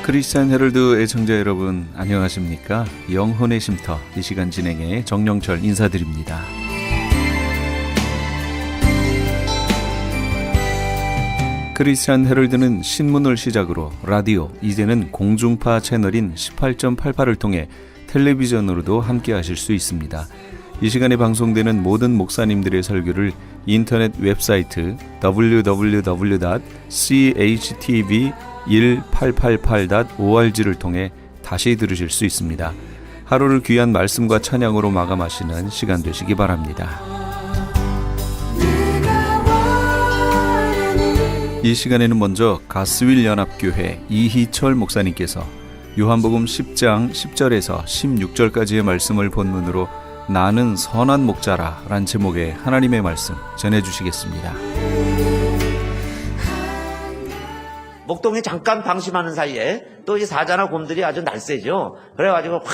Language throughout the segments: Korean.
크리스찬 헤럴드 애청자 여러분 안녕하십니까? 영혼의 쉼터 이 시간 진행의 정영철 인사드립니다. 크리스찬 헤럴드는 신문을 시작으로 라디오, 이제는 공중파 채널인 18.88을 통해 텔레비전으로도 함께 하실 수 있습니다. 이 시간에 방송되는 모든 목사님들의 설교를 인터넷 웹사이트 www.chtv1888.org를 통해 다시 들으실 수 있습니다. 하루를 귀한 말씀과 찬양으로 마감하시는 시간 되시기 바랍니다. 이 시간에는 먼저 가스윌 연합교회 이희철 목사님께서 요한복음 10장 10절에서 16절까지의 말씀을 본문으로 나는 선한 목자라 란 제목의 하나님의 말씀 전해주시겠습니다. 목동에 잠깐 방심하는 사이에 또 이 사자나 곰들이 아주 날쌔죠. 그래가지고 확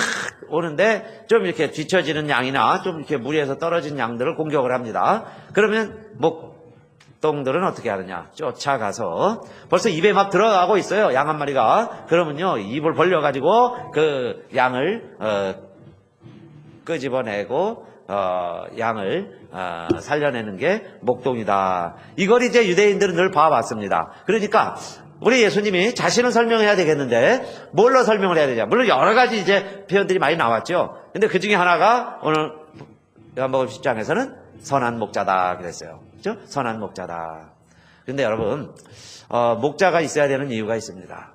오는데 좀 이렇게 뒤처지는 양이나 좀 이렇게 무리에서 떨어진 양들을 공격을 합니다. 그러면 목동들은 어떻게 하느냐? 쫓아가서 벌써 입에 막 들어가고 있어요. 양 한 마리가. 그러면요 입을 벌려가지고 그 양을 끄집어내고 양을 살려내는 게 목동이다. 이걸 이제 유대인들은 늘 봐왔습니다. 그러니까 우리 예수님이 자신을 설명해야 되겠는데 뭘로 설명을 해야 되냐? 물론 여러 가지 이제 표현들이 많이 나왔죠. 근데 그 중에 하나가 오늘 요한복음 10장에서는 선한 목자다 그랬어요. 그렇죠? 선한 목자다. 근데 여러분 목자가 있어야 되는 이유가 있습니다.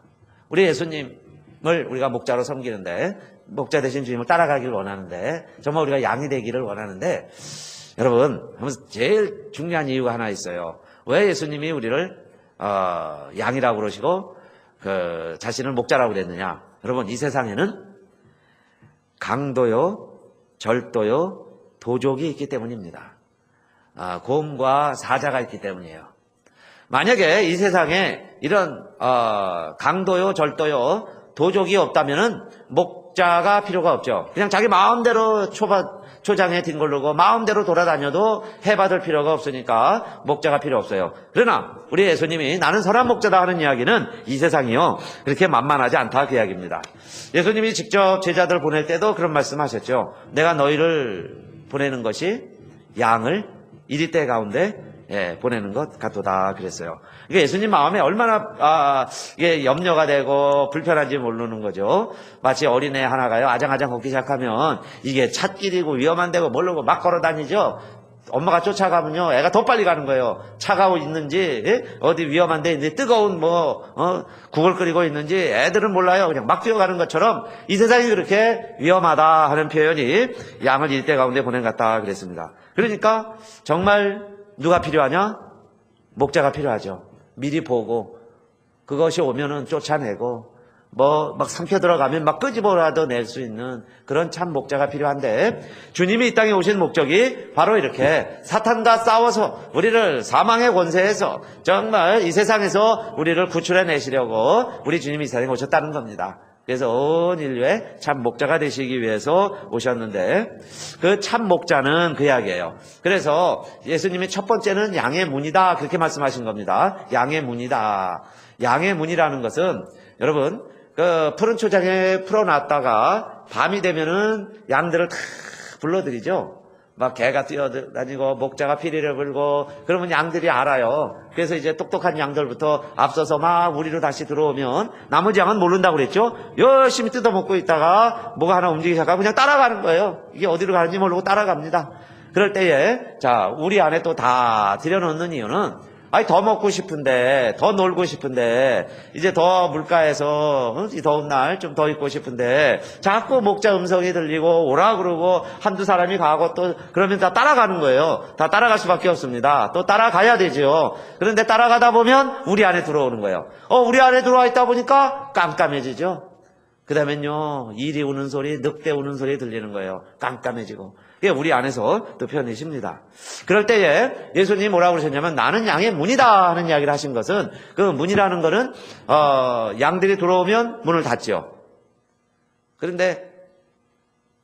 우리 예수님을 우리가 목자로 섬기는데 목자 대신 주님을 따라가기를 원하는데 정말 우리가 양이 되기를 원하는데 여러분 제일 중요한 이유가 하나 있어요. 왜 예수님이 우리를 양이라고 그러시고 자신을 목자라고 그랬느냐? 여러분 이 세상에는 강도요 절도요 도적이 있기 때문입니다. 곰과 사자가 있기 때문이에요. 만약에 이 세상에 이런 강도요 절도요 도적이 없다면은 목자가 필요가 없죠. 그냥 자기 마음대로 초장에 뒹굴르고 마음대로 돌아다녀도 해받을 필요가 없으니까 목자가 필요 없어요. 그러나 우리 예수님이 나는 선한 목자다 하는 이야기는 이 세상이요 그렇게 만만하지 않다 그 이야기입니다. 예수님이 직접 제자들 보낼 때도 그런 말씀하셨죠. 내가 너희를 보내는 것이 양을 이리떼 가운데 보내는 것 같도다 그랬어요. 이게 예수님 마음에 얼마나 이게 염려가 되고 불편한지 모르는 거죠. 마치 어린애 하나가요 아장아장 걷기 시작하면 이게 찻길이고 위험한 데고 모르고 막 걸어 다니죠. 엄마가 쫓아가면요 애가 더 빨리 가는 거예요. 차가워 있는지 어디 위험한 데 있는지 뜨거운 국을 끓이고 있는지 애들은 몰라요. 그냥 막 뛰어가는 것처럼 이 세상이 그렇게 위험하다 하는 표현이 양을 일대 가운데 보낸 것 같다 그랬습니다. 그러니까 정말 누가 필요하냐? 목자가 필요하죠. 미리 보고 그것이 오면은 쫓아내고 막 삼켜 들어가면 막 끄집어라도 낼 수 있는 그런 참 목자가 필요한데 주님이 이 땅에 오신 목적이 바로 이렇게 사탄과 싸워서 우리를 사망의 권세에서 정말 이 세상에서 우리를 구출해내시려고 우리 주님이 이 세상에 오셨다는 겁니다. 그래서 온 인류의 참 목자가 되시기 위해서 오셨는데 그 참 목자는 그 이야기예요. 그래서 예수님이 첫 번째는 양의 문이다 그렇게 말씀하신 겁니다. 양의 문이다. 양의 문이라는 것은 여러분 그 푸른 초장에 풀어놨다가 밤이 되면은 양들을 다 불러들이죠. 막 개가 뛰어다니고 목자가 피리를 불고 그러면 양들이 알아요. 그래서 이제 똑똑한 양들부터 앞서서 막 우리로 다시 들어오면 나머지 양은 모른다고 그랬죠. 열심히 뜯어먹고 있다가 뭐가 하나 움직이기 시작하면 그냥 따라가는 거예요. 이게 어디로 가는지 모르고 따라갑니다. 그럴 때에 우리 안에 또 다 들여놓는 이유는 더 먹고 싶은데, 더 놀고 싶은데, 이제 더 물가에서 이 더운 날 좀 더 있고 싶은데, 자꾸 목자 음성이 들리고 오라 그러고 한두 사람이 가고 또 그러면 다 따라가는 거예요. 다 따라갈 수밖에 없습니다. 또 따라가야 되죠. 그런데 따라가다 보면 우리 안에 들어오는 거예요. 우리 안에 들어와 있다 보니까 깜깜해지죠. 그 다음엔요, 이리 우는 소리, 늑대 우는 소리 들리는 거예요. 깜깜해지고. 그게 우리 안에서 또 표현이십니다. 그럴 때에 예수님이 뭐라고 그러셨냐면 나는 양의 문이다 하는 이야기를 하신 것은 그 문이라는 거는 양들이 들어오면 문을 닫죠. 그런데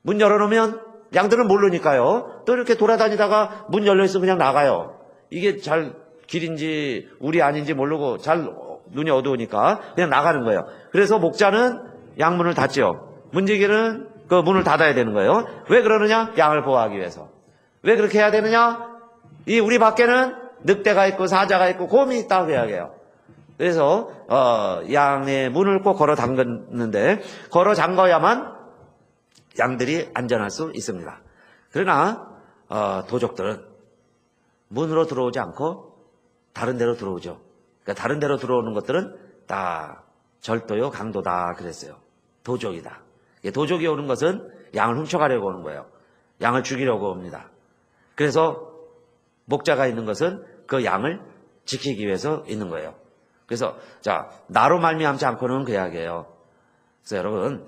문 열어놓으면 양들은 모르니까요. 또 이렇게 돌아다니다가 문 열려있으면 그냥 나가요. 이게 잘 길인지 우리 아닌지 모르고 잘 눈이 어두우니까 그냥 나가는 거예요. 그래서 목자는 양문을 닫죠. 문지기는 그 문을 닫아야 되는 거예요. 왜 그러느냐? 양을 보호하기 위해서. 왜 그렇게 해야 되느냐? 이 우리 밖에는 늑대가 있고 사자가 있고 곰이 있다고 이야기해요. 그래서 양의 문을 꼭 걸어 잠그는데 걸어 잠궈야만 양들이 안전할 수 있습니다. 그러나 도적들은 문으로 들어오지 않고 다른 데로 들어오죠. 그러니까 다른 데로 들어오는 것들은 다 절도요, 강도다 그랬어요. 도적이다. 도적이 오는 것은 양을 훔쳐가려고 오는 거예요. 양을 죽이려고 옵니다. 그래서 목자가 있는 것은 그 양을 지키기 위해서 있는 거예요. 그래서 자, 나로 말미암지 않고는 그 이야기예요. 그래서 여러분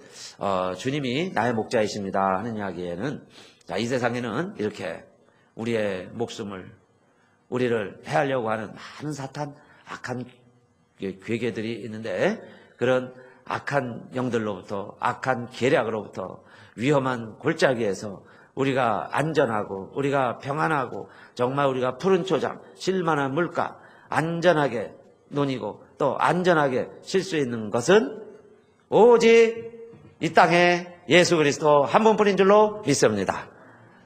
주님이 나의 목자이십니다 하는 이야기에는 자, 이 세상에는 이렇게 우리의 목숨을 우리를 해하려고 하는 많은 사탄 악한 괴계들이 있는데 그런 악한 영들로부터 악한 계략으로부터 위험한 골짜기에서 우리가 안전하고 우리가 평안하고 정말 우리가 푸른 초장 쉴만한 물가 안전하게 논이고 또 안전하게 쉴 수 있는 것은 오직 이 땅에 예수 그리스도 한 분뿐인 줄로 믿습니다.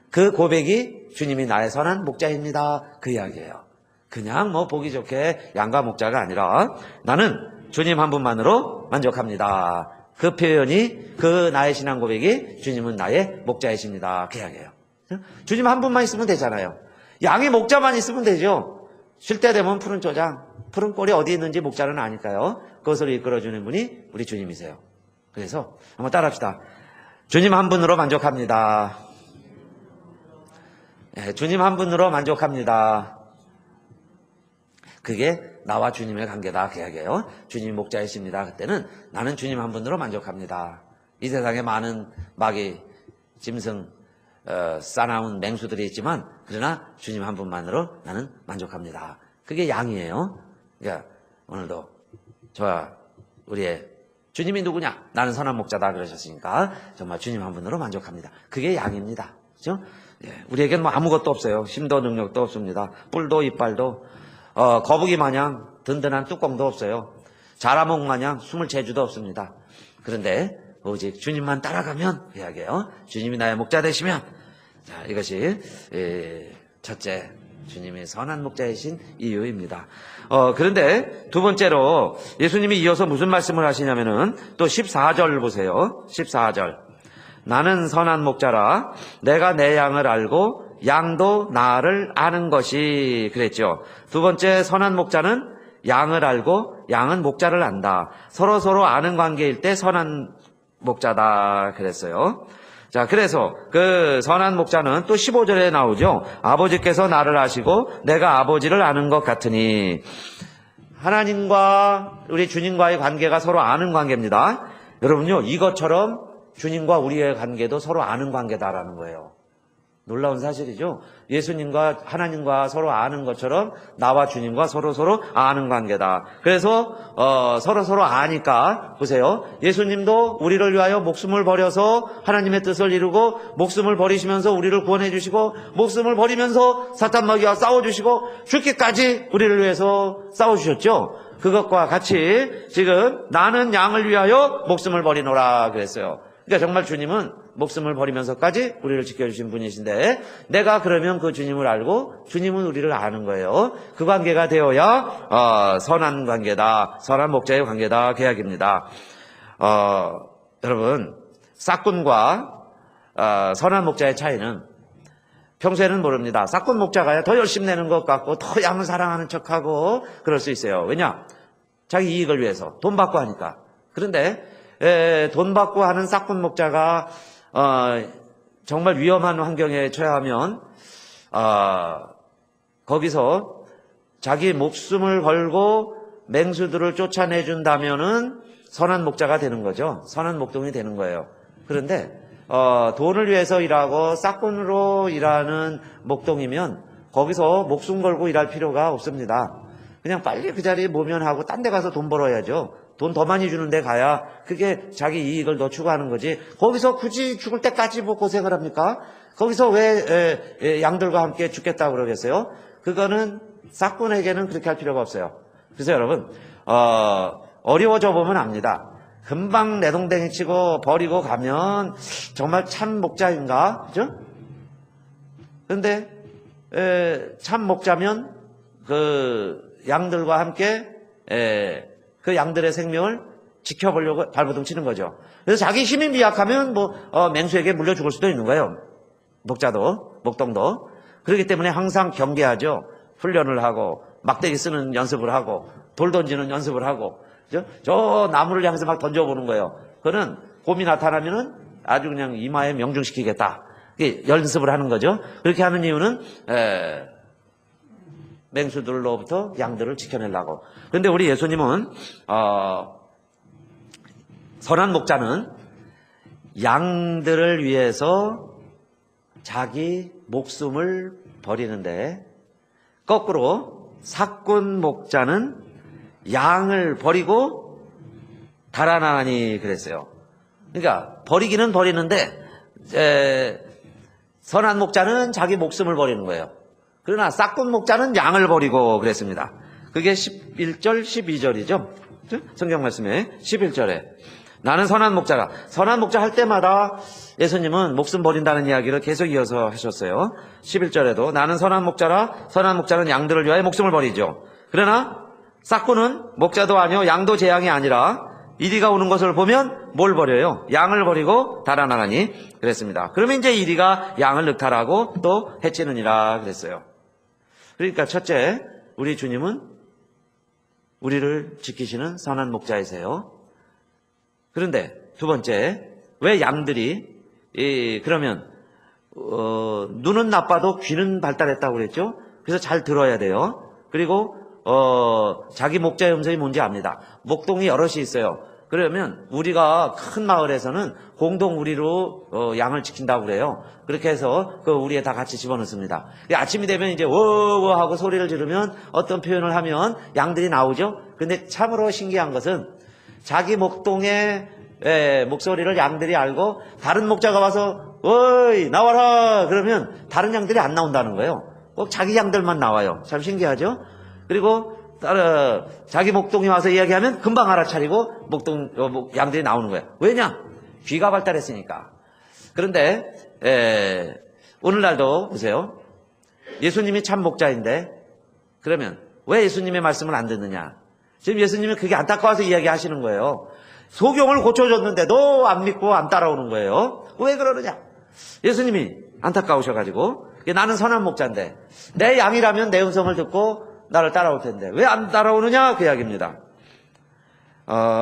그 고백이 주님이 나의 선한 목자입니다 그 이야기예요. 그냥 뭐 보기 좋게 양가 목자가 아니라 나는 주님 한 분만으로 만족합니다. 그 표현이 그 나의 신앙 고백이 주님은 나의 목자이십니다 그 이야기예요. 주님 한 분만 있으면 되잖아요. 양의 목자만 있으면 되죠. 쉴 때 되면 푸른 초장 푸른 꼴이 어디 있는지 목자는 아니까요. 그것을 이끌어주는 분이 우리 주님이세요. 그래서 한번 따라합시다. 주님 한 분으로 만족합니다. 네, 주님 한 분으로 만족합니다. 그게 나와 주님의 관계다 그 이야기예요. 주님이 목자이십니다. 그때는 나는 주님 한 분으로 만족합니다. 이 세상에 많은 마귀, 짐승, 싸나운 맹수들이 있지만 그러나 주님 한 분만으로 나는 만족합니다. 그게 양이에요. 그러니까 오늘도 저와 우리의 주님이 누구냐? 나는 선한 목자다 그러셨으니까 정말 주님 한 분으로 만족합니다. 그게 양입니다. 그렇죠? 예, 우리에겐 뭐 아무것도 없어요. 힘도 능력도 없습니다. 뿔도 이빨도 거북이 마냥 든든한 뚜껑도 없어요. 자라목 마냥 숨을 재주도 없습니다. 그런데 오직 주님만 따라가면 그 이야기예요. 주님이 나의 목자 되시면 자, 이것이 첫째 주님이 선한 목자이신 이유입니다. 그런데 두 번째로 예수님이 이어서 무슨 말씀을 하시냐면은 또 14절 보세요. 14절. 나는 선한 목자라 내가 내 양을 알고 양도 나를 아는 것이 그랬죠. 두 번째 선한 목자는 양을 알고 양은 목자를 안다. 서로 아는 관계일 때 선한 목자다 그랬어요. 자, 그래서 그 선한 목자는 또 15절에 나오죠. 아버지께서 나를 아시고 내가 아버지를 아는 것 같으니. 하나님과 우리 주님과의 관계가 서로 아는 관계입니다. 여러분요, 이것처럼 주님과 우리의 관계도 서로 아는 관계다라는 거예요. 놀라운 사실이죠. 예수님과 하나님과 서로 아는 것처럼 나와 주님과 서로 아는 관계다. 그래서 서로 아니까 보세요. 예수님도 우리를 위하여 목숨을 버려서 하나님의 뜻을 이루고 목숨을 버리시면서 우리를 구원해 주시고 목숨을 버리면서 사탄 마귀와 싸워주시고 죽기까지 우리를 위해서 싸워주셨죠. 그것과 같이 지금 나는 양을 위하여 목숨을 버리노라 그랬어요. 그러니까 정말 주님은 목숨을 버리면서까지 우리를 지켜주신 분이신데 내가 그러면 그 주님을 알고 주님은 우리를 아는 거예요. 그 관계가 되어야 선한 관계다. 선한 목자의 관계다. 계약입니다. 여러분 싹군과 선한 목자의 차이는 평소에는 모릅니다. 싹군 목자가 더 열심히 내는 것 같고 더 양을 사랑하는 척하고 그럴 수 있어요. 왜냐? 자기 이익을 위해서 돈 받고 하니까. 그런데 돈 받고 하는 싹군 목자가 정말 위험한 환경에 처하면 거기서 자기 목숨을 걸고 맹수들을 쫓아내준다면은 선한 목자가 되는 거죠. 선한 목동이 되는 거예요. 그런데 돈을 위해서 일하고 싹군으로 일하는 목동이면 거기서 목숨 걸고 일할 필요가 없습니다. 그냥 빨리 그 자리에 모면하고 딴 데 가서 돈 벌어야죠. 돈 더 많이 주는 데 가야 그게 자기 이익을 더 추구하는 거지. 거기서 굳이 죽을 때까지 뭐 고생을 합니까? 거기서 왜 양들과 함께 죽겠다고 그러겠어요? 그거는 싹군에게는 그렇게 할 필요가 없어요. 그래서 여러분 어려워져 보면 압니다. 금방 내동댕이 치고 버리고 가면 정말 참 목자인가? 그죠? 그런데 참 목자면 그 양들과 함께 그 양들의 생명을 지켜보려고 발버둥 치는 거죠. 그래서 자기 힘이 미약하면 맹수에게 물려 죽을 수도 있는 거예요. 목동도. 그렇기 때문에 항상 경계하죠. 훈련을 하고 막대기 쓰는 연습을 하고 돌 던지는 연습을 하고, 그죠? 저 나무를 향해서 막 던져보는 거예요. 그는 곰이 나타나면은 아주 그냥 이마에 명중시키겠다. 연습을 하는 거죠. 그렇게 하는 이유는 맹수들로부터 양들을 지켜내려고. 그런데 우리 예수님은 선한 목자는 양들을 위해서 자기 목숨을 버리는데, 거꾸로 사꾼 목자는 양을 버리고 달아나니 그랬어요. 그러니까 버리기는 버리는데 선한 목자는 자기 목숨을 버리는 거예요. 그러나 싹꾼 목자는 양을 버리고 그랬습니다. 그게 11절 12절이죠. 성경 말씀에 11절에 나는 선한 목자라. 선한 목자 할 때마다 예수님은 목숨 버린다는 이야기를 계속 이어서 하셨어요. 11절에도 나는 선한 목자라. 선한 목자는 양들을 위하여 목숨을 버리죠. 그러나 싹꾼은 목자도 아니요 양도 제 양이 아니라 이리가 오는 것을 보면 뭘 버려요? 양을 버리고 달아나가니 그랬습니다. 그러면 이제 이리가 양을 늑탈하고 또 해치느니라 그랬어요. 그러니까 첫째, 우리 주님은 우리를 지키시는 선한 목자이세요. 그런데 두 번째, 왜 양들이 그러면 눈은 나빠도 귀는 발달했다고 그랬죠? 그래서 잘 들어야 돼요. 그리고 자기 목자의 음성이 뭔지 압니다. 목동이 여럿이 있어요. 그러면 우리가 큰 마을에서는 공동 우리로 양을 지킨다고 그래요. 그렇게 해서 그 우리에 다 같이 집어넣습니다. 아침이 되면 이제 워워 하고 소리를 지르면 어떤 표현을 하면 양들이 나오죠. 근데 참으로 신기한 것은 자기 목동의 목소리를 양들이 알고 다른 목자가 와서 어이 나와라 그러면 다른 양들이 안 나온다는 거예요. 꼭 자기 양들만 나와요. 참 신기하죠. 그리고 자기 목동이 와서 이야기하면 금방 알아차리고 양들이 나오는 거예요. 왜냐? 귀가 발달했으니까. 그런데 오늘날도 보세요. 예수님이 참 목자인데 그러면 왜 예수님의 말씀을 안 듣느냐? 지금 예수님이 그게 안타까워서 이야기하시는 거예요. 소경을 고쳐줬는데도 안 믿고 안 따라오는 거예요. 왜 그러느냐? 예수님이 안타까우셔가지고 나는 선한 목자인데 내 양이라면 내 음성을 듣고 나를 따라올 텐데 왜 안 따라오느냐? 그 이야기입니다.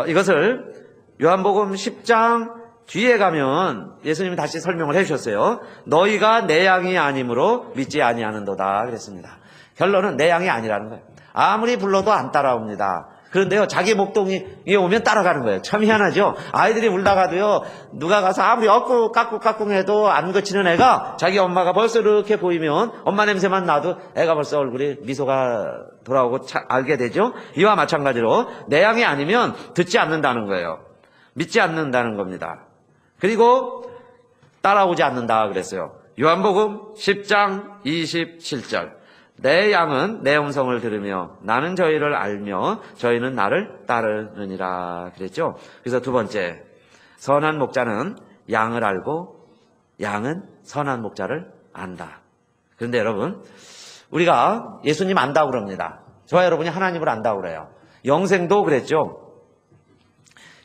이것을 요한복음 10장 뒤에 가면 예수님이 다시 설명을 해주셨어요. 너희가 내 양이 아니므로 믿지 아니하는도다 그랬습니다. 결론은 내 양이 아니라는 거예요. 아무리 불러도 안 따라옵니다. 그런데요, 자기 목동이 오면 따라가는 거예요. 참 희한하죠? 아이들이 울다가도요, 누가 가서 아무리 까꿍 해도 안 거치는 애가 자기 엄마가 벌써 이렇게 보이면 엄마 냄새만 나도 애가 벌써 얼굴이 미소가 돌아오고 알게 되죠? 이와 마찬가지로 내 양이 아니면 듣지 않는다는 거예요. 믿지 않는다는 겁니다. 그리고 따라오지 않는다 그랬어요. 요한복음 10장 27절. 내 양은 내 음성을 들으며 나는 저희를 알며 저희는 나를 따르느니라 그랬죠. 그래서 두 번째, 선한 목자는 양을 알고 양은 선한 목자를 안다. 그런데 여러분, 우리가 예수님 안다고 그럽니다. 저와 여러분이 하나님을 안다고 그래요. 영생도 그랬죠.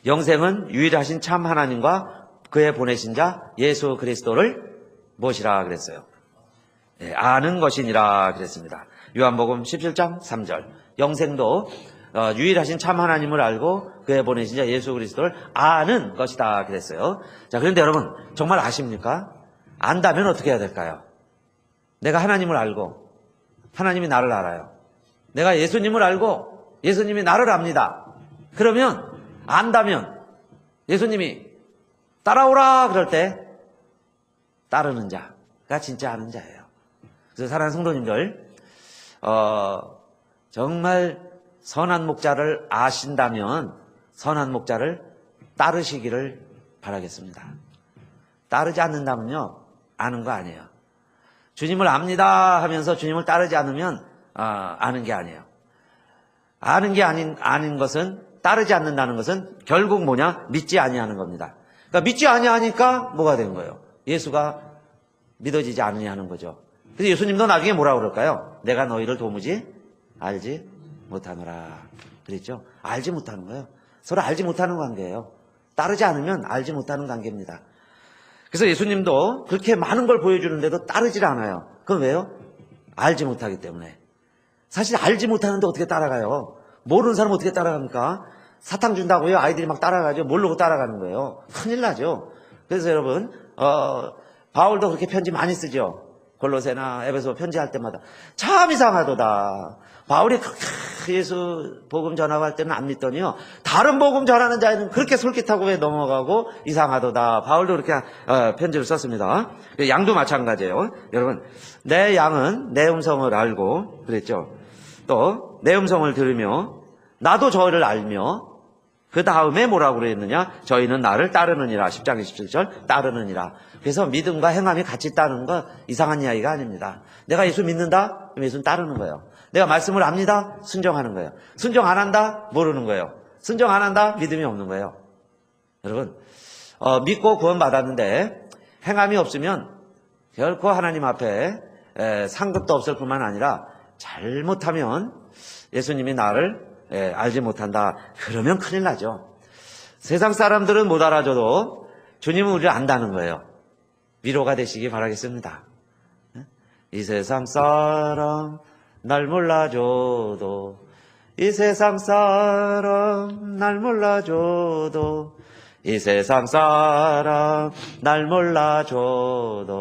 영생은 유일하신 참 하나님과 그의 보내신 자 예수 그리스도를 무엇이라 그랬어요? 아는 것이니라 그랬습니다. 요한복음 17장 3절. 영생도 유일하신 참 하나님을 알고 그의 보내신 자 예수 그리스도를 아는 것이다 그랬어요. 자, 그런데 여러분 정말 아십니까? 안다면 어떻게 해야 될까요? 내가 하나님을 알고 하나님이 나를 알아요. 내가 예수님을 알고 예수님이 나를 압니다. 그러면 안다면 예수님이 따라오라 그럴 때 따르는 자가 진짜 아는 자예요. 그래서 사랑하는 성도님들, 정말 선한 목자를 아신다면 선한 목자를 따르시기를 바라겠습니다. 따르지 않는다면요, 아는 거 아니에요. 주님을 압니다 하면서 주님을 따르지 않으면 아는 게 아니에요. 아는 게 아닌 것은, 따르지 않는다는 것은 결국 뭐냐? 믿지 아니하는 겁니다. 그러니까 믿지 아니하니까 뭐가 된 거예요? 예수가 믿어지지 않으냐 하는 거죠. 그래서 예수님도 나중에 뭐라고 그럴까요? 내가 너희를 도무지 알지 못하노라 그랬죠. 알지 못하는 거예요. 서로 알지 못하는 관계예요. 따르지 않으면 알지 못하는 관계입니다. 그래서 예수님도 그렇게 많은 걸 보여주는데도 따르질 않아요. 그건 왜요? 알지 못하기 때문에. 사실 알지 못하는데 어떻게 따라가요? 모르는 사람 어떻게 따라갑니까? 사탕 준다고요? 아이들이 막 따라가죠. 모르고 따라가는 거예요. 큰일 나죠. 그래서 여러분 바울도 그렇게 편지 많이 쓰죠. 골로새나 에베소 편지할 때마다 참 이상하도다. 바울이 예수 복음 전하할 때는 안 믿더니요, 다른 복음 전하는 자에는 그렇게 솔깃하고 왜 넘어가고 이상하도다. 바울도 그렇게 편지를 썼습니다. 양도 마찬가지예요. 여러분, 내 양은 내 음성을 알고 그랬죠. 또 내 음성을 들으며 나도 저를 알며 그 다음에 뭐라고 그랬느냐? 저희는 나를 따르느니라. 10장 27절 따르느니라. 그래서 믿음과 행함이 같이 있다는 건 이상한 이야기가 아닙니다. 내가 예수 믿는다? 그럼 예수는 따르는 거예요. 내가 말씀을 압니다? 순종하는 거예요. 순종 안 한다? 모르는 거예요. 순종 안 한다? 믿음이 없는 거예요. 여러분, 믿고 구원 받았는데 행함이 없으면 결코 하나님 앞에 상급도 없을 뿐만 아니라 잘못하면 예수님이 나를 알지 못한다. 그러면 큰일 나죠. 세상 사람들은 못 알아줘도 주님은 우리를 안다는 거예요. 위로가 되시기 바라겠습니다. 이 세상 사람 날 몰라줘도, 이 세상 사람 날 몰라줘도, 이 세상 사람 날 몰라줘도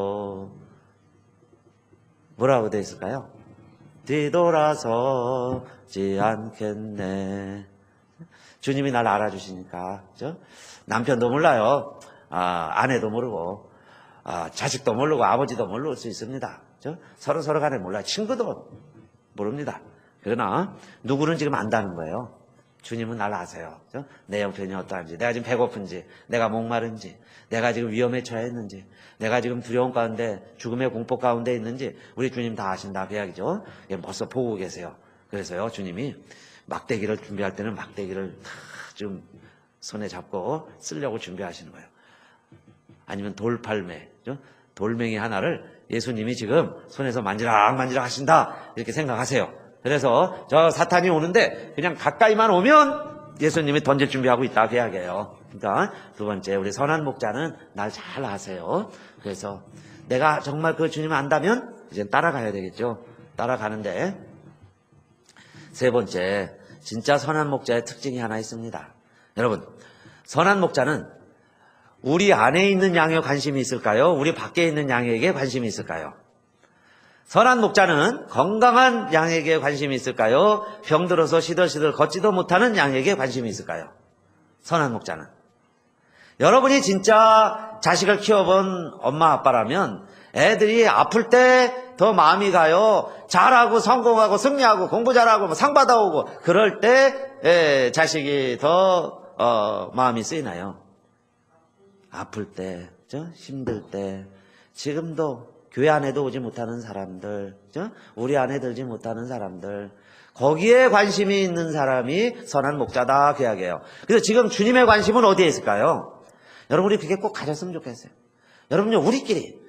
뭐라고 되어 있을까요? 뒤돌아서지 않겠네. 주님이 날 알아주시니까. 그죠? 남편도 몰라요. 아내도 모르고, 자식도 모르고, 아버지도 모를 수 있습니다. 그죠? 서로 간에 몰라요. 친구도 모릅니다. 그러나 누구는 지금 안다는 거예요. 주님은 날 아세요. 그죠? 내 형편이 어떠한지, 내가 지금 배고픈지, 내가 목마른지, 내가 지금 위험에 처해 있는지, 내가 지금 두려움 가운데, 죽음의 공포 가운데 있는지 우리 주님 다 아신다 그 이야기죠. 벌써 보고 계세요. 그래서요, 주님이 막대기를 준비할 때는 막대기를 좀 손에 잡고 쓰려고 준비하시는 거예요. 아니면 돌팔매, 그죠? 돌멩이 하나를 예수님이 지금 손에서 만지락 하신다 이렇게 생각하세요. 그래서 저 사탄이 오는데 그냥 가까이만 오면 예수님이 던질 준비하고 있다 그 이야기예요. 그러니까 두 번째, 우리 선한 목자는 날 잘 아세요. 그래서 내가 정말 그 주님을 안다면 이제 따라가야 되겠죠. 따라가는데 세 번째, 진짜 선한 목자의 특징이 하나 있습니다. 여러분, 선한 목자는 우리 안에 있는 양에 관심이 있을까요? 우리 밖에 있는 양에게 관심이 있을까요? 선한 목자는 건강한 양에게 관심이 있을까요? 병들어서 시들시들 걷지도 못하는 양에게 관심이 있을까요? 선한 목자는. 여러분이 진짜 자식을 키워본 엄마 아빠라면 애들이 아플 때 더 마음이 가요. 잘하고 성공하고 승리하고 공부 잘하고 상 받아오고 그럴 때 자식이 더 마음이 쓰이나요? 아플 때, 힘들 때. 지금도 교회 안에도 오지 못하는 사람들, 우리 안에 들지 못하는 사람들, 거기에 관심이 있는 사람이 선한 목자다 그 이야기예요. 그래서 지금 주님의 관심은 어디에 있을까요? 여러분이 그게 꼭 가졌으면 좋겠어요. 여러분요, 우리끼리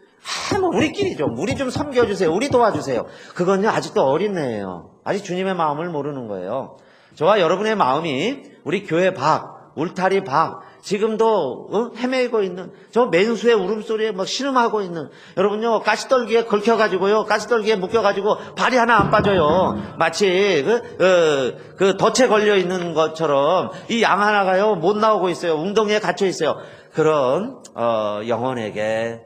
우리끼리 우리 좀 섬겨주세요. 우리 도와주세요. 그건요, 아직도 어린애예요. 아직 주님의 마음을 모르는 거예요. 저와 여러분의 마음이 우리 교회 밖, 울타리 밖, 지금도 헤매고 있는 저 맨수의 울음소리에 막 신음하고 있는 여러분요, 가시떨기에 걸켜가지고요, 가시떨기에 묶여가지고 발이 하나 안 빠져요. 마치 그 덫에 걸려 있는 것처럼 이 양 하나가요 못 나오고 있어요. 웅덩이에 갇혀 있어요. 그런 영혼에게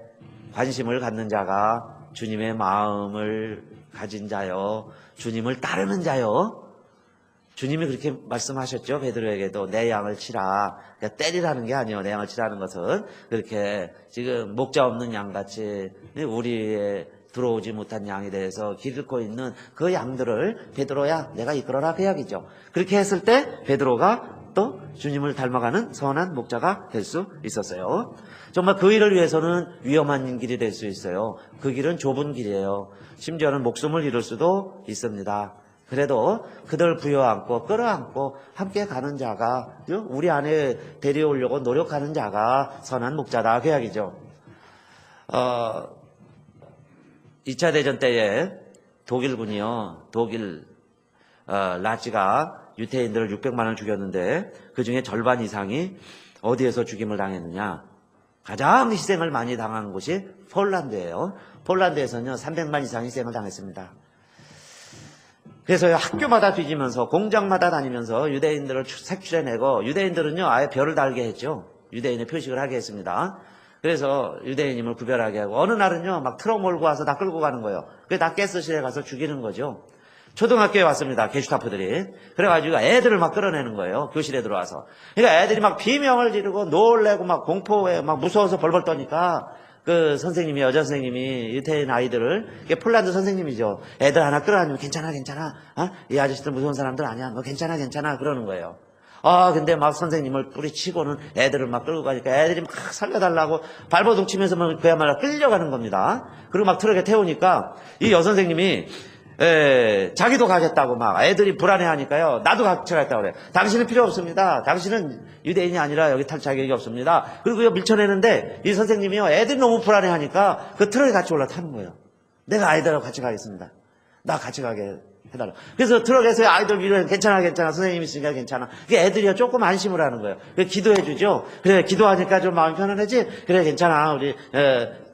관심을 갖는 자가 주님의 마음을 가진 자요, 주님을 따르는 자요. 주님이 그렇게 말씀하셨죠. 베드로에게도 내 양을 치라. 그러니까 때리라는 게 아니에요. 내 양을 치라는 것은 그렇게 지금 목자 없는 양같이 우리의 들어오지 못한 양에 대해서 기르고 있는 그 양들을 베드로야 내가 이끌어라 그 이야기죠. 그렇게 했을 때 베드로가 또 주님을 닮아가는 선한 목자가 될 수 있었어요. 정말 그 일을 위해서는 위험한 길이 될 수 있어요. 그 길은 좁은 길이에요. 심지어는 목숨을 잃을 수도 있습니다. 그래도 그들 부여안고 끌어안고 함께 가는 자가 우리 안에 데려오려고 노력하는 자가 선한 목자다 그 이야기죠. 2차 대전 때에 독일군이요. 독일 나치가 유태인들을 600만을 죽였는데 그중에 절반 이상이 어디에서 죽임을 당했느냐. 가장 희생을 많이 당한 곳이 폴란드예요. 폴란드에서는요 300만 이상 희생을 당했습니다. 그래서 학교마다 뒤지면서 공장마다 다니면서 유대인들을 색출해내고 유대인들은요 아예 별을 달게 했죠. 유대인의 표식을 하게 했습니다. 그래서 유대인임을 구별하게 하고 어느 날은요 막 트럭 몰고 와서 다 끌고 가는 거예요. 그게 다 가스실에 가서 죽이는 거죠. 초등학교에 왔습니다. 게슈타포들이. 그래가지고 애들을 막 끌어내는 거예요. 교실에 들어와서. 그러니까 애들이 막 비명을 지르고 놀래고 막 공포에 막 무서워서 벌벌 떠니까 그 선생님이 여자 선생님이 유태인 아이들을 이게 폴란드 선생님이죠. 애들 하나 끌어다니면 괜찮아 이 아저씨들 무서운 사람들 아니야. 너 괜찮아 그러는 거예요. 근데 막 선생님을 뿌리치고는 애들을 막 끌고 가니까 애들이 막 살려달라고 발버둥 치면서 막 그야말로 끌려가는 겁니다. 그리고 막 트럭에 태우니까 이 여선생님이 자기도 가겠다고 막 애들이 불안해하니까요. 나도 같이 가겠다고 그래. 당신은 필요 없습니다. 당신은 유대인이 아니라 여기 탈 자격이 없습니다. 그리고 밀쳐내는데 이 선생님이요. 애들이 너무 불안해하니까 그 트럭에 같이 올라타는 거예요. 내가 아이들하고 같이 가겠습니다. 나 같이 가게 해달라. 그래서 트럭에서 아이들 위로 괜찮아 선생님 있으니까 괜찮아. 그 애들이요 조금 안심을 하는 거예요. 그래서 기도해주죠. 그래 기도하니까 좀 마음이 편안하지. 그래 괜찮아 우리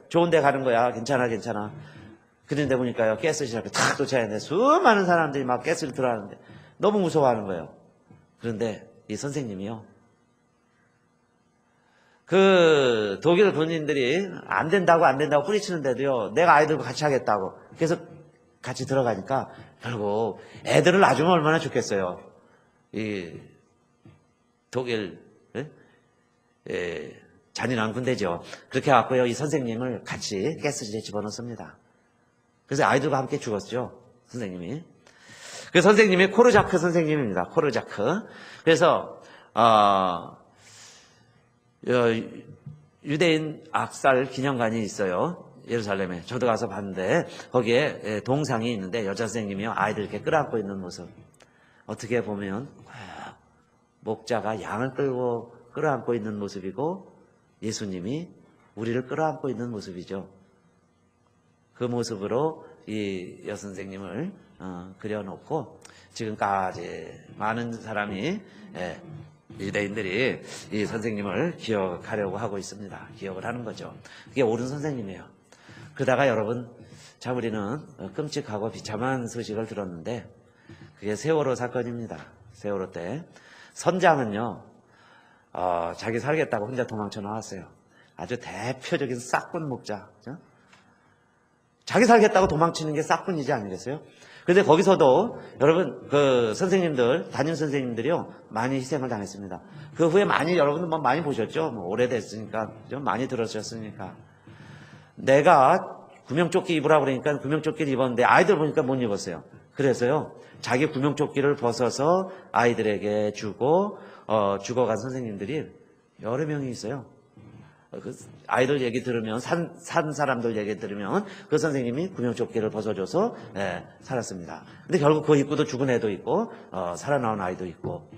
좋은 데 가는 거야. 괜찮아 그런데 보니까요, 가스실 앞에 탁 도착했는데 수많은 사람들이 막 가스를 들어가는데 너무 무서워하는 거예요. 그런데 이 선생님이요, 그 독일 군인들이 안 된다고 뿌리치는데도요, 내가 아이들과 같이 하겠다고. 그래서 같이 들어가니까 결국 애들을 놔주면 얼마나 좋겠어요. 이 독일 잔인한 군대죠. 그렇게 해갖고요, 이 선생님을 같이 가스실에 집어넣습니다. 그래서 아이들과 함께 죽었죠, 선생님이. 그 선생님이 코르자크 선생님입니다. 코르자크. 그래서 유대인 악살 기념관이 있어요. 예루살렘에. 저도 가서 봤는데 거기에 동상이 있는데 여자 선생님이요. 아이들 이렇게 끌어안고 있는 모습. 어떻게 보면 목자가 양을 끌어안고 있는 모습이고 예수님이 우리를 끌어안고 있는 모습이죠. 그 모습으로 이 여선생님을 그려놓고 지금까지 많은 사람이 유대인들이 이 선생님을 기억하려고 하고 있습니다. 기억을 하는 거죠. 그게 옳은 선생님이에요. 그러다가 여러분 참 우리는 끔찍하고 비참한 소식을 들었는데 그게 세월호 사건입니다. 세월호 때 선장은요 자기 살겠다고 혼자 도망쳐 나왔어요. 아주 대표적인 싹군 목자. 그렇죠? 자기 살겠다고 도망치는 게 싹군이지 아니겠어요? 그런데 거기서도 여러분 그 선생님들 담임 선생님들이요 많이 희생을 당했습니다. 그 후에 많이 여러분들 뭐 많이 보셨죠? 뭐 오래됐으니까 좀 많이 들으셨으니까 내가 구명조끼 입으라고 그러니까 구명조끼를 입었는데 아이들 보니까 못 입었어요. 그래서요 자기 구명조끼를 벗어서 아이들에게 주고 죽어간 선생님들이 여러 명이 있어요. 그 아이들 얘기 들으면 산 사람들 얘기 들으면 그 선생님이 구명조끼를 벗어줘서 살았습니다. 근데 결국 그 입구도 죽은 애도 있고 살아나온 아이도 있고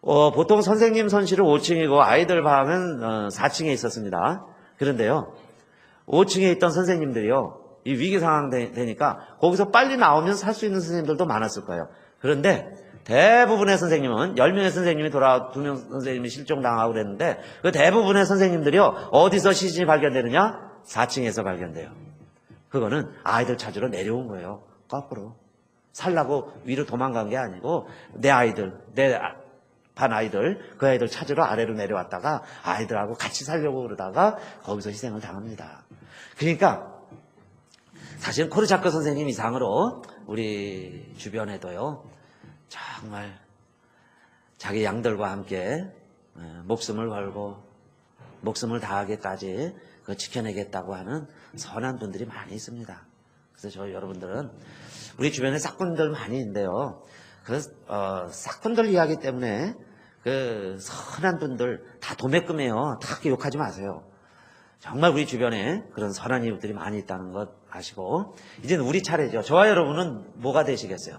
보통 선생님 선실은 5층이고 아이들 방은 4층에 있었습니다. 그런데요 5층에 있던 선생님들이요 이 위기 상황 되니까 거기서 빨리 나오면 살 수 있는 선생님들도 많았을 거예요. 그런데 대부분의 선생님은 10명의 선생님이 돌아와 2명 선생님이 실종당하고 그랬는데 그 대부분의 선생님들이요 어디서 시신이 발견되느냐? 4층에서 발견돼요. 그거는 아이들 찾으러 내려온 거예요. 거꾸로 살라고 위로 도망간 게 아니고 내 아이들 내 반 아이들 그 아이들 찾으러 아래로 내려왔다가 아이들하고 같이 살려고 그러다가 거기서 희생을 당합니다. 그러니까 사실 코르자크 선생님 이상으로 우리 주변에도요 정말 자기 양들과 함께 목숨을 걸고 목숨을 다하게까지 지켜내겠다고 하는 선한 분들이 많이 있습니다. 그래서 저 여러분들은 우리 주변에 싹군들 많이 있는데요. 그 싹군들 이야기 때문에 그 선한 분들 다 도매금이에요. 다 욕하지 마세요. 정말 우리 주변에 그런 선한 이웃들이 많이 있다는 것 아시고 이제는 우리 차례죠. 저와 여러분은 뭐가 되시겠어요?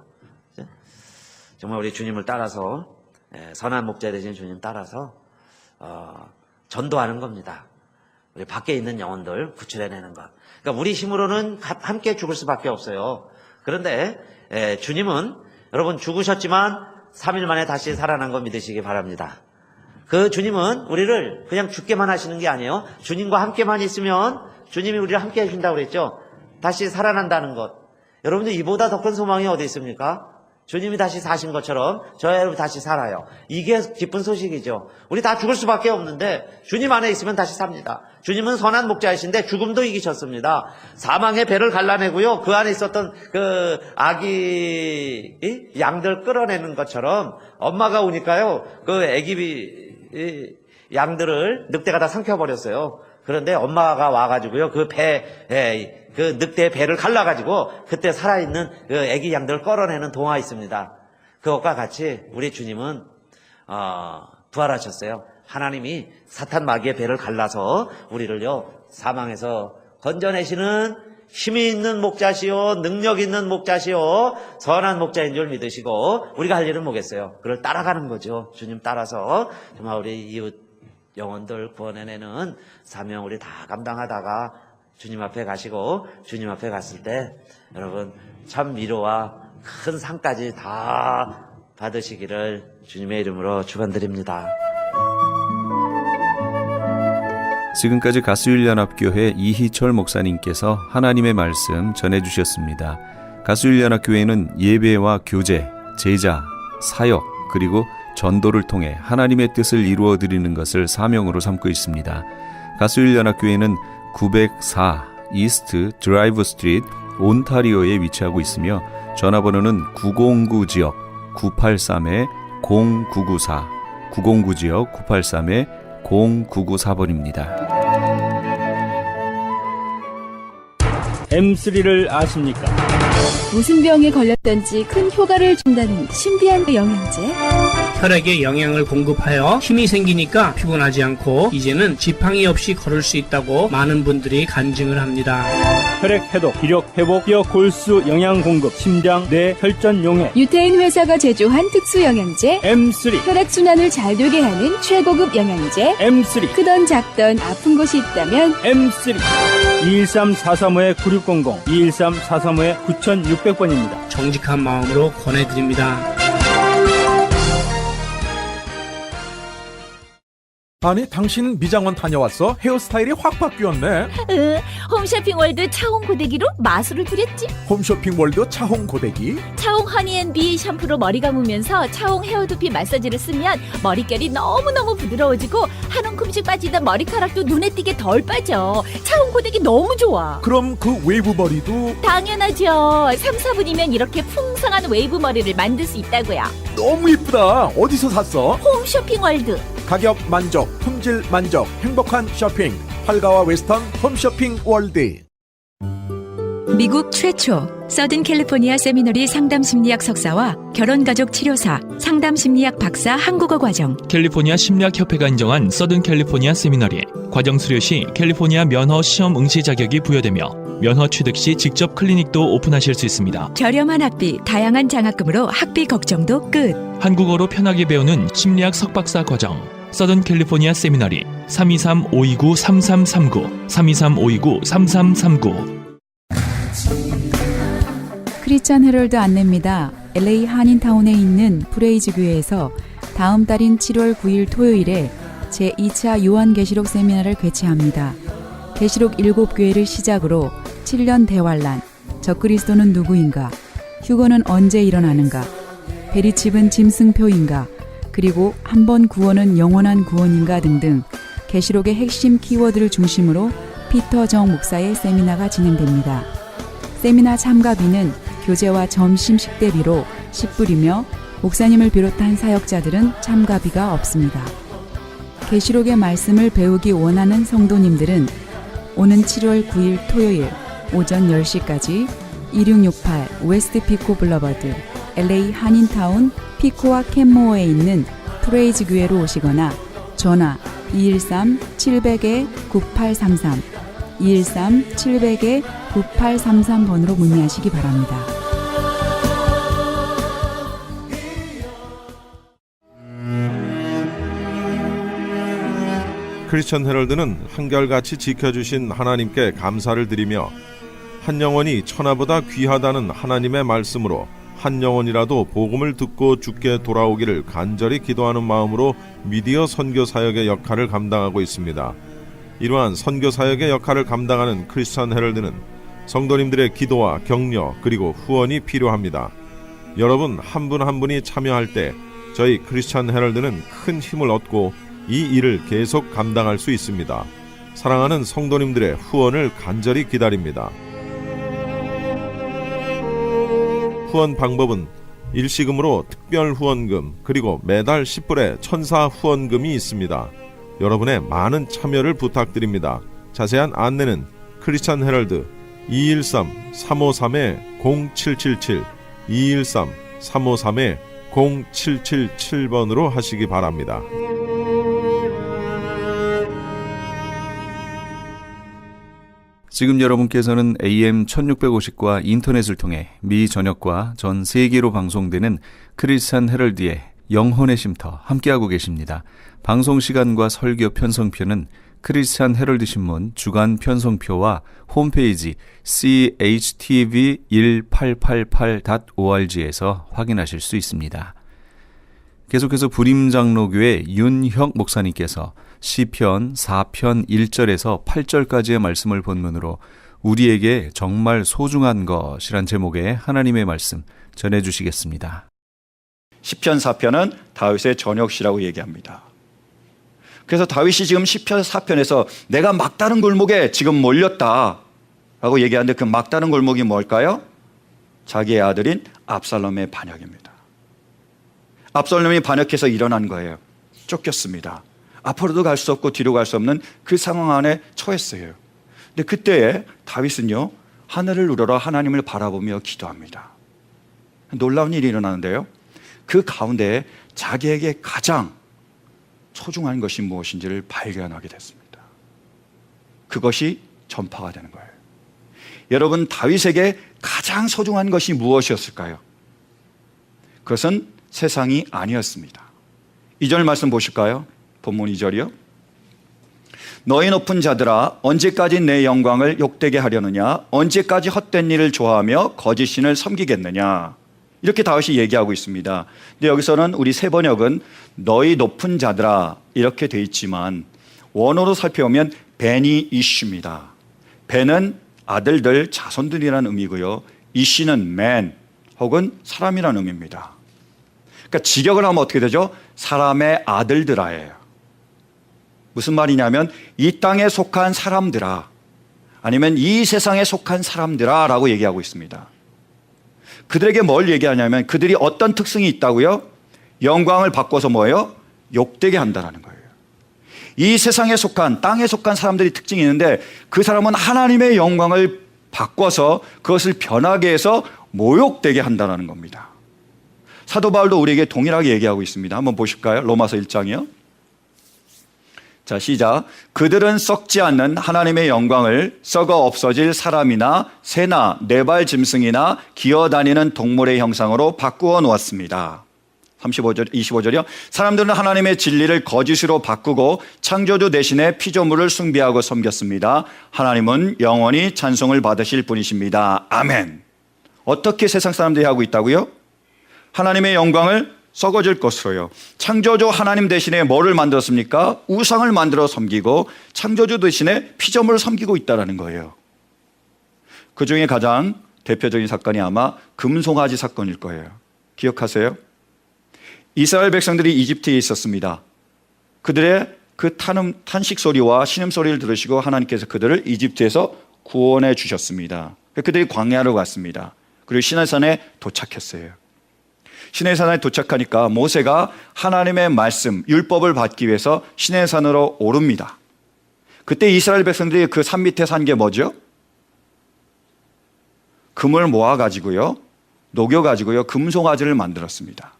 정말 우리 주님을 따라서 선한 목자 되신 주님 따라서 전도하는 겁니다. 우리 밖에 있는 영혼들 구출해내는 것. 그러니까 우리 힘으로는 함께 죽을 수밖에 없어요. 그런데 주님은 여러분 죽으셨지만 3일 만에 다시 살아난 거 믿으시기 바랍니다. 그 주님은 우리를 그냥 죽게만 하시는 게 아니에요. 주님과 함께만 있으면 주님이 우리를 함께 해준다고 그랬죠. 다시 살아난다는 것. 여러분들 이보다 더 큰 소망이 어디 있습니까? 주님이 다시 사신 것처럼 저희 여러분 다시 살아요. 이게 기쁜 소식이죠. 우리 다 죽을 수밖에 없는데 주님 안에 있으면 다시 삽니다. 주님은 선한 목자이신데 죽음도 이기셨습니다. 사망의 배를 갈라내고요. 그 안에 있었던 그 아기 양들 끌어내는 것처럼 엄마가 오니까요. 그 아기 양들을 늑대가 다 삼켜버렸어요. 그런데 엄마가 와가지고요. 그 늑대의 배를 갈라가지고 그때 살아있는 그 아기 양들을 끌어내는 동화 있습니다. 그것과 같이 우리 주님은 부활하셨어요. 하나님이 사탄 마귀의 배를 갈라서 우리를요 사망에서 건져내시는 힘이 있는 목자시오, 능력 있는 목자시오, 선한 목자인 줄 믿으시고 우리가 할 일은 뭐겠어요? 그를 따라가는 거죠. 주님 따라서 정말 우리 이웃 영혼들 구원해내는 사명 우리 다 감당하다가 주님 앞에 가시고 주님 앞에 갔을 때 여러분 참 위로와 큰 상까지 다 받으시기를 주님의 이름으로 축원드립니다. 지금까지 가수일연합교회 이희철 목사님께서 하나님의 말씀 전해주셨습니다. 가수일연합교회는 예배와 교제, 제자, 사역 그리고 전도를 통해 하나님의 뜻을 이루어드리는 것을 사명으로 삼고 있습니다. 가수일연합교회는 904 이스트 드라이브 스트리트 온타리오에 위치하고 있으며 전화번호는 909 지역 983-0994 909 지역 983-0994번입니다. M3를 아십니까? 무슨 병에 걸렸던지 큰 효과를 준다는 신비한 영양제. 혈액에 영양을 공급하여 힘이 생기니까 피곤하지 않고 이제는 지팡이 없이 걸을 수 있다고 많은 분들이 간증을 합니다. 혈액 해독, 기력 회복, 뼈 골수 영양 공급, 심장, 뇌, 혈전 용해. 유태인 회사가 제조한 특수 영양제. M3, 혈액순환을 잘 되게 하는 최고급 영양제. M3, 크던 작던 아픈 곳이 있다면 M3. 213-435-9600, 213-435-9600번입니다. 정직한 마음으로 권해드립니다. 아니 당신 미장원 다녀왔어? 헤어스타일이 확 바뀌었네. 홈쇼핑 월드 차홍 고데기로 마술을 부렸지. 홈쇼핑 월드 차홍 고데기. 차홍 허니앤비 샴푸로 머리 감으면서 차홍 헤어두피 마사지를 쓰면 머릿결이 너무너무 부드러워지고 한 움큼씩 빠지던 머리카락도 눈에 띄게 덜 빠져. 차홍 고데기 너무 좋아. 그럼 그 웨이브 머리도 당연하죠. 3, 4분이면 이렇게 풍성한 웨이브 머리를 만들 수 있다고요. 너무 이쁘다. 어디서 샀어? 홈쇼핑 월드. 가격 만족, 품질 만족, 행복한 쇼핑. 팔가와 웨스턴 홈쇼핑 월드. 미국 최초 서든 캘리포니아 세미너리 상담심리학 석사와 결혼가족 치료사, 상담심리학 박사 한국어 과정. 캘리포니아 심리학협회가 인정한 서든 캘리포니아 세미너리. 과정 수료 시 캘리포니아 면허 시험 응시 자격이 부여되며 면허 취득 시 직접 클리닉도 오픈하실 수 있습니다. 저렴한 학비, 다양한 장학금으로 학비 걱정도 끝. 한국어로 편하게 배우는 심리학 석박사 과정. 서든 캘리포니아 세미너리 323-529-3339 323-529-3339. 크리스천 헤럴드 안내입니다. LA 한인타운에 있는 프레이즈 교회에서 다음 달인 7월 9일 토요일에 제2차 요한계시록 세미나를 개최합니다. 계시록 7교회를 시작으로 7년 대환란, 적그리스도는 누구인가, 휴거는 언제 일어나는가, 베리칩은 짐승표인가, 그리고 한 번 구원은 영원한 구원인가 등등 계시록의 핵심 키워드를 중심으로 피터 정 목사의 세미나가 진행됩니다. 세미나 참가비는 교재와 점심 식대비로 10불이며 목사님을 비롯한 사역자들은 참가비가 없습니다. 계시록의 말씀을 배우기 원하는 성도님들은 오는 7월 9일 토요일 오전 10시까지 2668 웨스트 피코 블러버드 LA 한인타운 피코와 캔모어에 있는 프레이즈 교회로 오시거나 전화 213-700-9833 213-700-9833번으로 문의하시기 바랍니다. 크리스천 헤럴드는 한결같이 지켜주신 하나님께 감사를 드리며 한 영혼이 천하보다 귀하다는 하나님의 말씀으로 한 영혼이라도 복음을 듣고 주께 돌아오기를 간절히 기도하는 마음으로 미디어 선교 사역의 역할을 감당하고 있습니다. 이러한 선교 사역의 역할을 감당하는 크리스천 헤럴드는 성도님들의 기도와 격려 그리고 후원이 필요합니다. 여러분 한 분 한 분이 참여할 때 저희 크리스천 헤럴드는 큰 힘을 얻고 이 일을 계속 감당할 수 있습니다. 사랑하는 성도님들의 후원을 간절히 기다립니다. 후원 방법은 일시금으로 특별 후원금 그리고 매달 10불의 천사 후원금이 있습니다. 여러분의 많은 참여를 부탁드립니다. 자세한 안내는 크리스천 헤럴드 213-353-0777 213-353-0777번으로 하시기 바랍니다. 지금 여러분께서는 AM 1650과 인터넷을 통해 미 전역과 전 세계로 방송되는 크리스천 헤럴드의 영혼의 쉼터 함께하고 계십니다. 방송 시간과 설교 편성표는 크리스천 헤럴드 신문 주간 편성표와 홈페이지 chtv1888.org에서 확인하실 수 있습니다. 계속해서 부림장로교회 윤혁 목사님께서 시편 4편 1절에서 8절까지의 말씀을 본문으로 우리에게 정말 소중한 것이란 제목의 하나님의 말씀 전해주시겠습니다. 시편 4편은 다윗의 전역시라고 얘기합니다. 그래서 다윗이 지금 시편 4편에서 내가 막다른 골목에 지금 몰렸다 라고 얘기하는데 그 막다른 골목이 뭘까요? 자기의 아들인 압살롬의 반역입니다. 압살롬이 반역해서 일어난 거예요. 쫓겼습니다. 앞으로도 갈 수 없고 뒤로 갈 수 없는 그 상황 안에 처했어요. 근데 그때에 다윗은요, 하늘을 우러러 하나님을 바라보며 기도합니다. 놀라운 일이 일어나는데요. 그 가운데 자기에게 가장 소중한 것이 무엇인지를 발견하게 됐습니다. 그것이 전파가 되는 거예요. 여러분, 다윗에게 가장 소중한 것이 무엇이었을까요? 그것은 세상이 아니었습니다. 2절 말씀 보실까요? 본문 2절이요. 너희 높은 자들아, 언제까지 내 영광을 욕되게 하려느냐? 언제까지 헛된 일을 좋아하며 거짓 신을 섬기겠느냐? 이렇게 다윗이 얘기하고 있습니다. 근데 여기서는 우리 세번역은 너희 높은 자들아 이렇게 돼 있지만 원어로 살펴보면 벤이 이슈입니다. 벤은 아들들, 자손들이라는 의미고요. 이씨는 맨 혹은 사람이라는 의미입니다. 그러니까 직역을 하면 어떻게 되죠? 사람의 아들들아예요. 무슨 말이냐면 이 땅에 속한 사람들아, 아니면 이 세상에 속한 사람들아 라고 얘기하고 있습니다. 그들에게 뭘 얘기하냐면 그들이 어떤 특성이 있다고요? 영광을 바꿔서 뭐예요? 욕되게 한다는 거예요. 이 세상에 속한, 땅에 속한 사람들이 특징이 있는데 그 사람은 하나님의 영광을 바꿔서 그것을 변하게 해서 모욕되게 한다는 겁니다. 사도 바울도 우리에게 동일하게 얘기하고 있습니다. 한번 보실까요? 로마서 1장이요. 자, 시작. 그들은 썩지 않는 하나님의 영광을 썩어 없어질 사람이나 새나 네발 짐승이나 기어다니는 동물의 형상으로 바꾸어 놓았습니다. 25절이요. 사람들은 하나님의 진리를 거짓으로 바꾸고 창조주 대신에 피조물을 숭배하고 섬겼습니다. 하나님은 영원히 찬송을 받으실 분이십니다. 아멘. 어떻게 세상 사람들이 하고 있다고요? 하나님의 영광을 썩어질 것으로요. 창조주 하나님 대신에 뭐를 만들었습니까? 우상을 만들어 섬기고 창조주 대신에 피조물을 섬기고 있다는 거예요. 그 중에 가장 대표적인 사건이 아마 금송아지 사건일 거예요. 기억하세요? 이스라엘 백성들이 이집트에 있었습니다. 그들의 그 탄식 소리와 신음소리를 들으시고 하나님께서 그들을 이집트에서 구원해 주셨습니다. 그들이 광야로 갔습니다. 그리고 시내산에 도착했어요. 시내산에 도착하니까 모세가 하나님의 말씀, 율법을 받기 위해서 시내산으로 오릅니다. 그때 이스라엘 백성들이 그 산 밑에 산 게 뭐죠? 금을 모아가지고요, 녹여가지고요, 금송아지를 만들었습니다.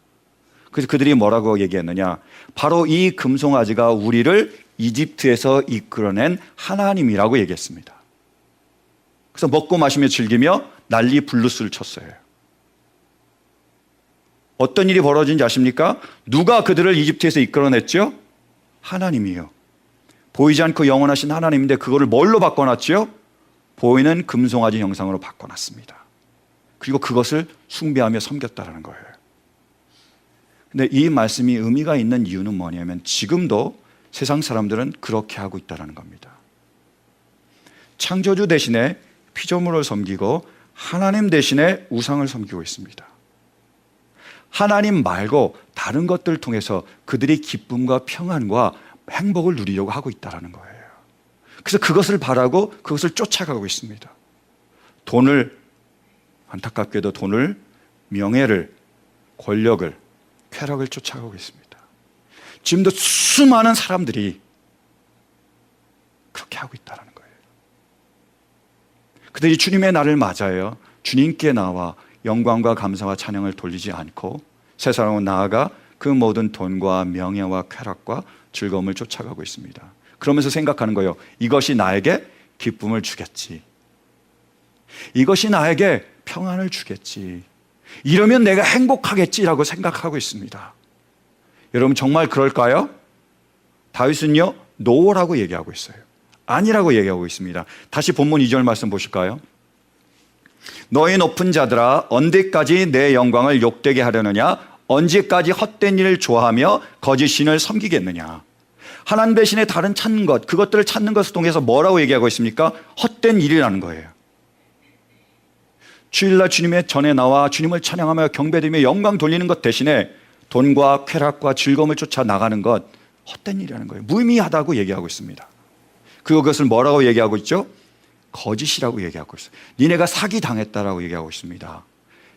그래서 그들이 뭐라고 얘기했느냐? 바로 이 금송아지가 우리를 이집트에서 이끌어낸 하나님이라고 얘기했습니다. 그래서 먹고 마시며 즐기며 난리 블루스를 쳤어요. 어떤 일이 벌어진지 아십니까? 누가 그들을 이집트에서 이끌어냈죠? 하나님이요. 보이지 않고 영원하신 하나님인데 그거를 뭘로 바꿔놨죠? 보이는 금송아지 형상으로 바꿔놨습니다. 그리고 그것을 숭배하며 섬겼다라는 거예요. 근데 이 말씀이 의미가 있는 이유는 뭐냐면 지금도 세상 사람들은 그렇게 하고 있다는 겁니다. 창조주 대신에 피조물을 섬기고 하나님 대신에 우상을 섬기고 있습니다. 하나님 말고 다른 것들을 통해서 그들이 기쁨과 평안과 행복을 누리려고 하고 있다는 거예요. 그래서 그것을 바라고 그것을 쫓아가고 있습니다. 돈을, 안타깝게도 돈을, 명예를, 권력을, 쾌락을 쫓아가고 있습니다. 지금도 수많은 사람들이 그렇게 하고 있다는 거예요. 그들이 주님의 날을 맞아요. 주님께 나와 영광과 감사와 찬양을 돌리지 않고 세상으로 나아가 그 모든 돈과 명예와 쾌락과 즐거움을 쫓아가고 있습니다. 그러면서 생각하는 거예요. 이것이 나에게 기쁨을 주겠지. 이것이 나에게 평안을 주겠지. 이러면 내가 행복하겠지라고 생각하고 있습니다. 여러분 정말 그럴까요? 다윗은요, 노라고 얘기하고 있어요. 아니라고 얘기하고 있습니다. 다시 본문 2절 말씀 보실까요? 너희 높은 자들아, 언제까지 내 영광을 욕되게 하려느냐? 언제까지 헛된 일을 좋아하며 거짓 신을 섬기겠느냐? 하나님 대신에 다른 찾는 것, 그것들을 찾는 것을 통해서 뭐라고 얘기하고 있습니까? 헛된 일이라는 거예요. 주일날 주님의 전에 나와 주님을 찬양하며 경배드리며 영광 돌리는 것 대신에 돈과 쾌락과 즐거움을 쫓아 나가는 것, 헛된 일이라는 거예요. 무의미하다고 얘기하고 있습니다. 그것을 뭐라고 얘기하고 있죠? 거짓이라고 얘기하고 있어요. 니네가 사기당했다라고 얘기하고 있습니다.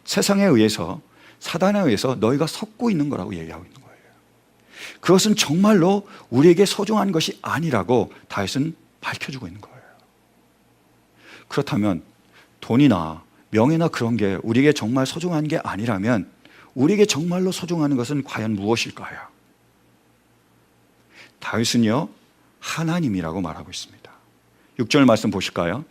세상에 의해서, 사단에 의해서 너희가 속고 있는 거라고 얘기하고 있는 거예요. 그것은 정말로 우리에게 소중한 것이 아니라고 다윗은 밝혀주고 있는 거예요. 그렇다면 돈이나 명예나 그런 게 우리에게 정말 소중한 게 아니라면 우리에게 정말로 소중한 것은 과연 무엇일까요? 다윗은요, 하나님이라고 말하고 있습니다. 6절 말씀 보실까요?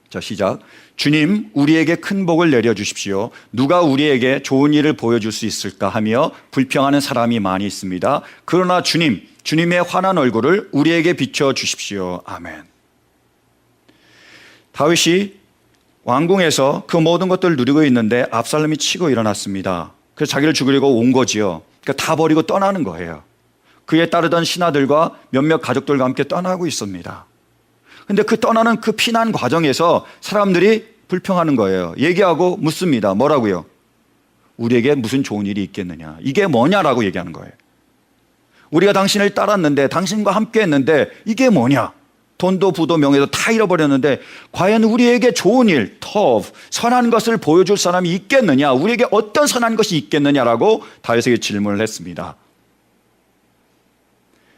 자, 시작. 주님, 우리에게 큰 복을 내려주십시오. 누가 우리에게 좋은 일을 보여줄 수 있을까 하며 불평하는 사람이 많이 있습니다. 그러나 주님, 주님의 환한 얼굴을 우리에게 비춰주십시오. 아멘. 다윗이 왕궁에서 그 모든 것들을 누리고 있는데 압살롬이 치고 일어났습니다. 그래서 자기를 죽이려고 온 거지요. 그러니까 다 버리고 떠나는 거예요. 그에 따르던 신하들과 몇몇 가족들과 함께 떠나고 있습니다. 근데 그 떠나는 그 피난 과정에서 사람들이 불평하는 거예요. 얘기하고 묻습니다. 뭐라고요? 우리에게 무슨 좋은 일이 있겠느냐? 이게 뭐냐라고 얘기하는 거예요. 우리가 당신을 따랐는데, 당신과 함께 했는데 이게 뭐냐? 돈도 부도 명예도 다 잃어버렸는데 과연 우리에게 좋은 일, 터프, 선한 것을 보여줄 사람이 있겠느냐? 우리에게 어떤 선한 것이 있겠느냐라고 다윗에게 질문을 했습니다.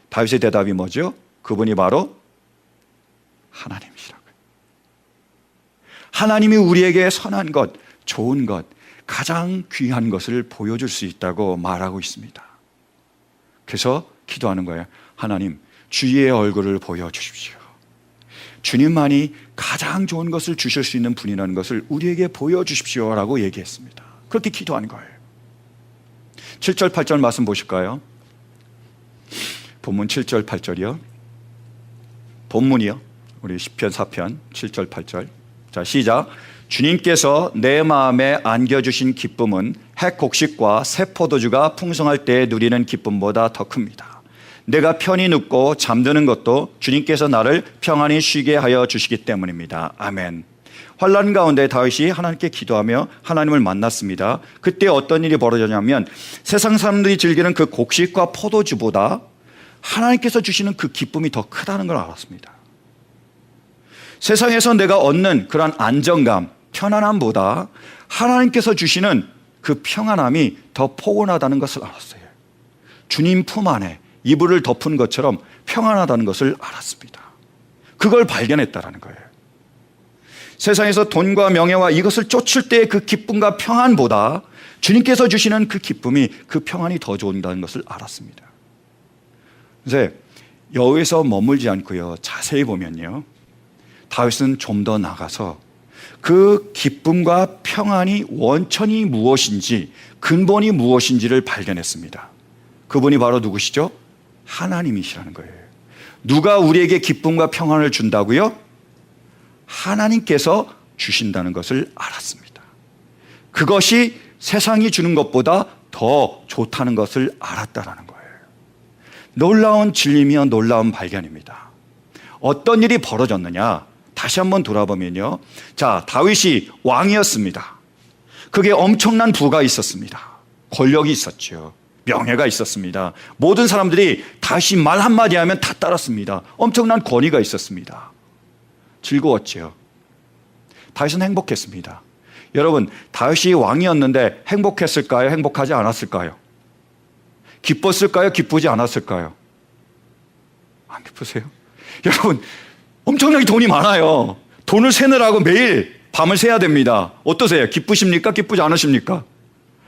다윗의 대답이 뭐죠? 그분이 바로 하나님이시라고요. 하나님이 우리에게 선한 것, 좋은 것, 가장 귀한 것을 보여줄 수 있다고 말하고 있습니다. 그래서 기도하는 거예요. 하나님, 주의 얼굴을 보여주십시오. 주님만이 가장 좋은 것을 주실 수 있는 분이라는 것을 우리에게 보여주십시오라고 얘기했습니다. 그렇게 기도하는 거예요. 7절, 8절 말씀 보실까요? 본문 7절, 8절이요. 본문이요. 우리 시편 4편 7절, 8절. 자, 시작. 주님께서 내 마음에 안겨주신 기쁨은 핵곡식과 새 포도주가 풍성할 때 누리는 기쁨보다 더 큽니다. 내가 편히 눕고 잠드는 것도 주님께서 나를 평안히 쉬게 하여 주시기 때문입니다. 아멘. 환난 가운데 다윗이 하나님께 기도하며 하나님을 만났습니다. 그때 어떤 일이 벌어졌냐면 세상 사람들이 즐기는 그 곡식과 포도주보다 하나님께서 주시는 그 기쁨이 더 크다는 걸 알았습니다. 세상에서 내가 얻는 그런 안정감, 편안함보다 하나님께서 주시는 그 평안함이 더 포근하다는 것을 알았어요. 주님 품 안에 이불을 덮은 것처럼 평안하다는 것을 알았습니다. 그걸 발견했다는 거예요. 세상에서 돈과 명예와 이것을 쫓을 때의 그 기쁨과 평안보다 주님께서 주시는 그 기쁨이, 그 평안이 더 좋다는 것을 알았습니다. 그래서 여기서 머물지 않고요, 자세히 보면요, 다윗은 좀 더 나가서 그 기쁨과 평안이 원천이 무엇인지, 근본이 무엇인지를 발견했습니다. 그분이 바로 누구시죠? 하나님이시라는 거예요. 누가 우리에게 기쁨과 평안을 준다고요? 하나님께서 주신다는 것을 알았습니다. 그것이 세상이 주는 것보다 더 좋다는 것을 알았다라는 거예요. 놀라운 진리며 놀라운 발견입니다. 어떤 일이 벌어졌느냐? 다시 한번 돌아보면요. 자, 다윗이 왕이었습니다. 그게 엄청난 부가 있었습니다. 권력이 있었죠. 명예가 있었습니다. 모든 사람들이 다윗이 말 한마디 하면 다 따랐습니다. 엄청난 권위가 있었습니다. 즐거웠죠. 다윗은 행복했습니다. 여러분, 다윗이 왕이었는데 행복했을까요? 행복하지 않았을까요? 기뻤을까요? 기쁘지 않았을까요? 안 기쁘세요? 여러분, 엄청나게 돈이 많아요. 돈을 세느라고 매일 밤을 새야 됩니다. 어떠세요? 기쁘십니까? 기쁘지 않으십니까?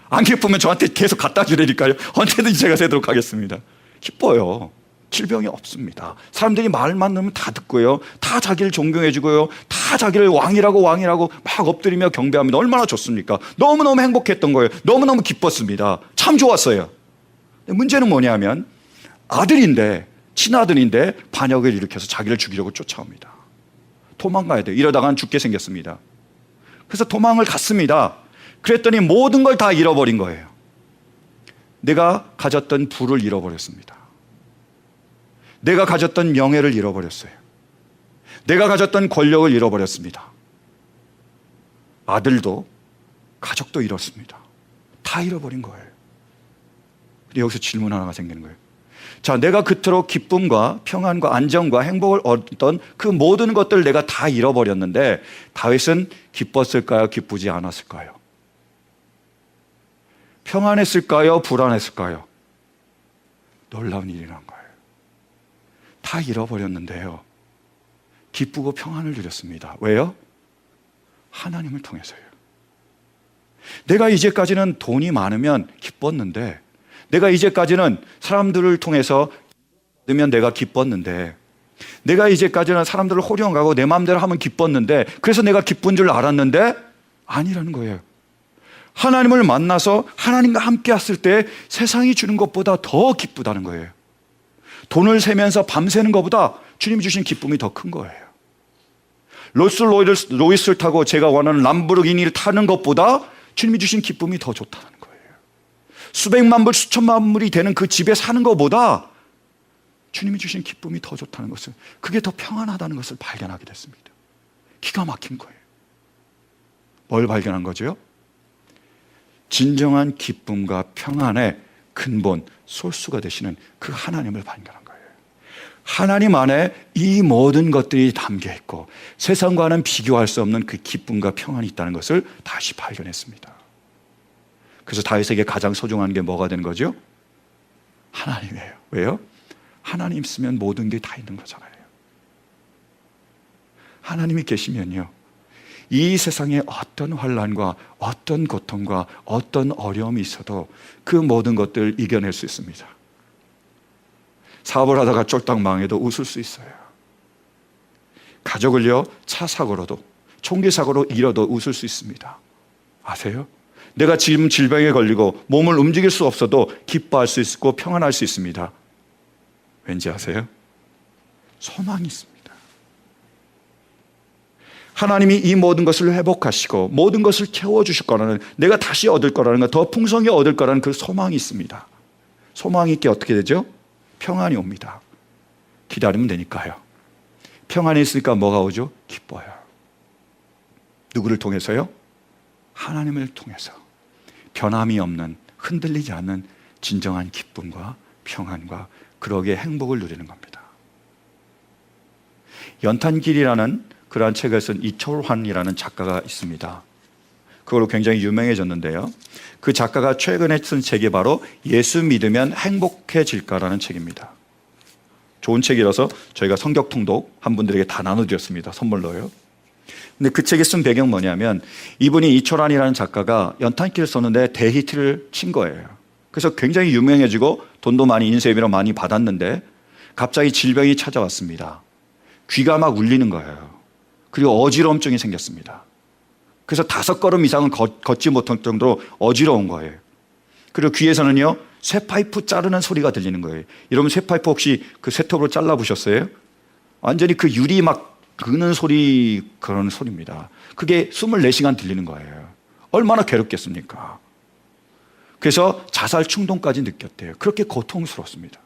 안 기쁘면 저한테 계속 갖다 주라니까요. 언제든지 제가 세도록 하겠습니다. 기뻐요. 질병이 없습니다. 사람들이 말만 넣으면 다 듣고요. 다 자기를 존경해주고요. 다 자기를 왕이라고 막 엎드리며 경배합니다. 얼마나 좋습니까? 너무너무 행복했던 거예요. 너무너무 기뻤습니다. 참 좋았어요. 문제는 뭐냐면 아들인데, 친아들인데 반역을 일으켜서 자기를 죽이려고 쫓아옵니다. 도망가야 돼요. 이러다가는 죽게 생겼습니다. 그래서 도망을 갔습니다. 그랬더니 모든 걸 다 잃어버린 거예요. 내가 가졌던 부를 잃어버렸습니다. 내가 가졌던 명예를 잃어버렸어요. 내가 가졌던 권력을 잃어버렸습니다. 아들도 가족도 잃었습니다. 다 잃어버린 거예요. 근데 여기서 질문 하나가 생기는 거예요. 자, 내가 그토록 기쁨과 평안과 안정과 행복을 얻던 그 모든 것들을 내가 다 잃어버렸는데 다윗은 기뻤을까요? 기쁘지 않았을까요? 평안했을까요? 불안했을까요? 놀라운 일이란 거예요. 다 잃어버렸는데요. 기쁘고 평안을 누렸습니다. 왜요? 하나님을 통해서요. 내가 이제까지는 돈이 많으면 기뻤는데, 내가 이제까지는 사람들을 통해서 넣으면 내가 기뻤는데, 내가 이제까지는 사람들을 호령하고 내 마음대로 하면 기뻤는데, 그래서 내가 기쁜 줄 알았는데 아니라는 거예요. 하나님을 만나서 하나님과 함께 했을 때 세상이 주는 것보다 더 기쁘다는 거예요. 돈을 세면서 밤새는 것보다 주님이 주신 기쁨이 더 큰 거예요. 롤스로이스를 타고 제가 원하는 람보르기니를 타는 것보다 주님이 주신 기쁨이 더 좋다는 거예요. 수백만 불, 수천만 불이 되는 그 집에 사는 것보다 주님이 주신 기쁨이 더 좋다는 것을, 그게 더 평안하다는 것을 발견하게 됐습니다. 기가 막힌 거예요. 뭘 발견한 거죠? 진정한 기쁨과 평안의 근본, 소스가 되시는 그 하나님을 발견한 거예요. 하나님 안에 이 모든 것들이 담겨 있고 세상과는 비교할 수 없는 그 기쁨과 평안이 있다는 것을 다시 발견했습니다. 그래서 다윗에게 가장 소중한 게 뭐가 되는 거죠? 하나님이에요. 왜요? 하나님 있으면 모든 게 다 있는 거잖아요. 하나님이 계시면요, 이 세상에 어떤 환난과 어떤 고통과 어떤 어려움이 있어도 그 모든 것들을 이겨낼 수 있습니다. 사업을 하다가 쫄딱 망해도 웃을 수 있어요. 가족을요, 차 사고로도 총기 사고로 잃어도 웃을 수 있습니다. 아세요? 내가 지금 질병에 걸리고 몸을 움직일 수 없어도 기뻐할 수 있고 평안할 수 있습니다. 왠지 아세요? 소망이 있습니다. 하나님이 이 모든 것을 회복하시고 모든 것을 채워주실 거라는, 내가 다시 얻을 거라는 것, 더 풍성히 얻을 거라는 그 소망이 있습니다. 소망이 있게 어떻게 되죠? 평안이 옵니다. 기다리면 되니까요. 평안이 있으니까 뭐가 오죠? 기뻐요. 누구를 통해서요? 하나님을 통해서. 변함이 없는, 흔들리지 않는 진정한 기쁨과 평안과 그러기에 행복을 누리는 겁니다. 연탄길이라는 그러한 책을 쓴 이철환이라는 작가가 있습니다. 그걸로 굉장히 유명해졌는데요. 그 작가가 최근에 쓴 책이 바로 예수 믿으면 행복해질까라는 책입니다. 좋은 책이라서 저희가 성경 통독 한 분들에게 다 나눠드렸습니다. 선물로요. 근데 그 책에 쓴 배경 뭐냐면, 이분이 이철환이라는 작가가 연탄길을 썼는데 대히트를 친 거예요. 그래서 굉장히 유명해지고 돈도 많이, 인쇄비로 많이 받았는데 갑자기 질병이 찾아왔습니다. 귀가 막 울리는 거예요. 그리고 어지러움증이 생겼습니다. 그래서 5걸음 이상은 걷지 못할 정도로 어지러운 거예요. 그리고 귀에서는요, 쇠파이프 자르는 소리가 들리는 거예요. 여러분 쇠파이프 혹시 그 쇠톱으로 잘라보셨어요? 완전히 그 유리 막 그는 소리, 그런 소리입니다. 그게 24시간 들리는 거예요. 얼마나 괴롭겠습니까? 그래서 자살 충동까지 느꼈대요. 그렇게 고통스럽습니다.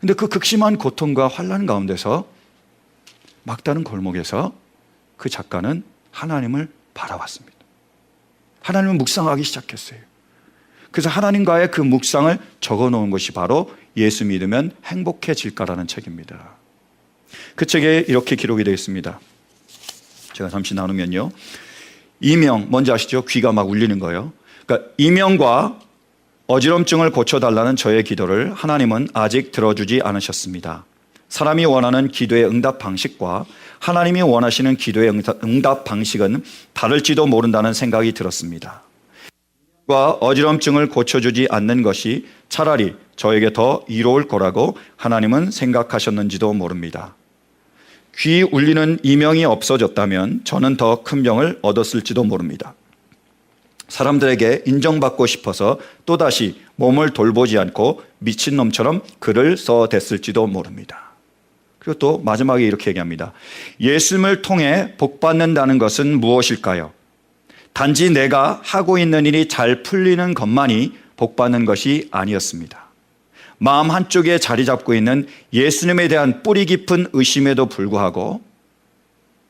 근데 그 극심한 고통과 환난 가운데서 막다른 골목에서 그 작가는 하나님을 바라봤습니다. 하나님을 묵상하기 시작했어요. 그래서 하나님과의 그 묵상을 적어 놓은 것이 바로 예수 믿으면 행복해질까라는 책입니다. 그 책에 이렇게 기록이 되어 있습니다. 제가 잠시 나누면요. 이명, 뭔지 아시죠? 귀가 막 울리는 거예요. 그러니까 이명과 어지럼증을 고쳐달라는 저의 기도를 하나님은 아직 들어주지 않으셨습니다. 사람이 원하는 기도의 응답 방식과 하나님이 원하시는 기도의 응답 방식은 다를지도 모른다는 생각이 들었습니다. 어지럼증을 고쳐주지 않는 것이 차라리 저에게 더 이로울 거라고 하나님은 생각하셨는지도 모릅니다. 귀 울리는 이명이 없어졌다면 저는 더 큰 병을 얻었을지도 모릅니다. 사람들에게 인정받고 싶어서 또다시 몸을 돌보지 않고 미친놈처럼 글을 써댔을지도 모릅니다. 그리고 또 마지막에 이렇게 얘기합니다. 예수님을 통해 복받는다는 것은 무엇일까요? 단지 내가 하고 있는 일이 잘 풀리는 것만이 복받는 것이 아니었습니다. 마음 한쪽에 자리 잡고 있는 예수님에 대한 뿌리 깊은 의심에도 불구하고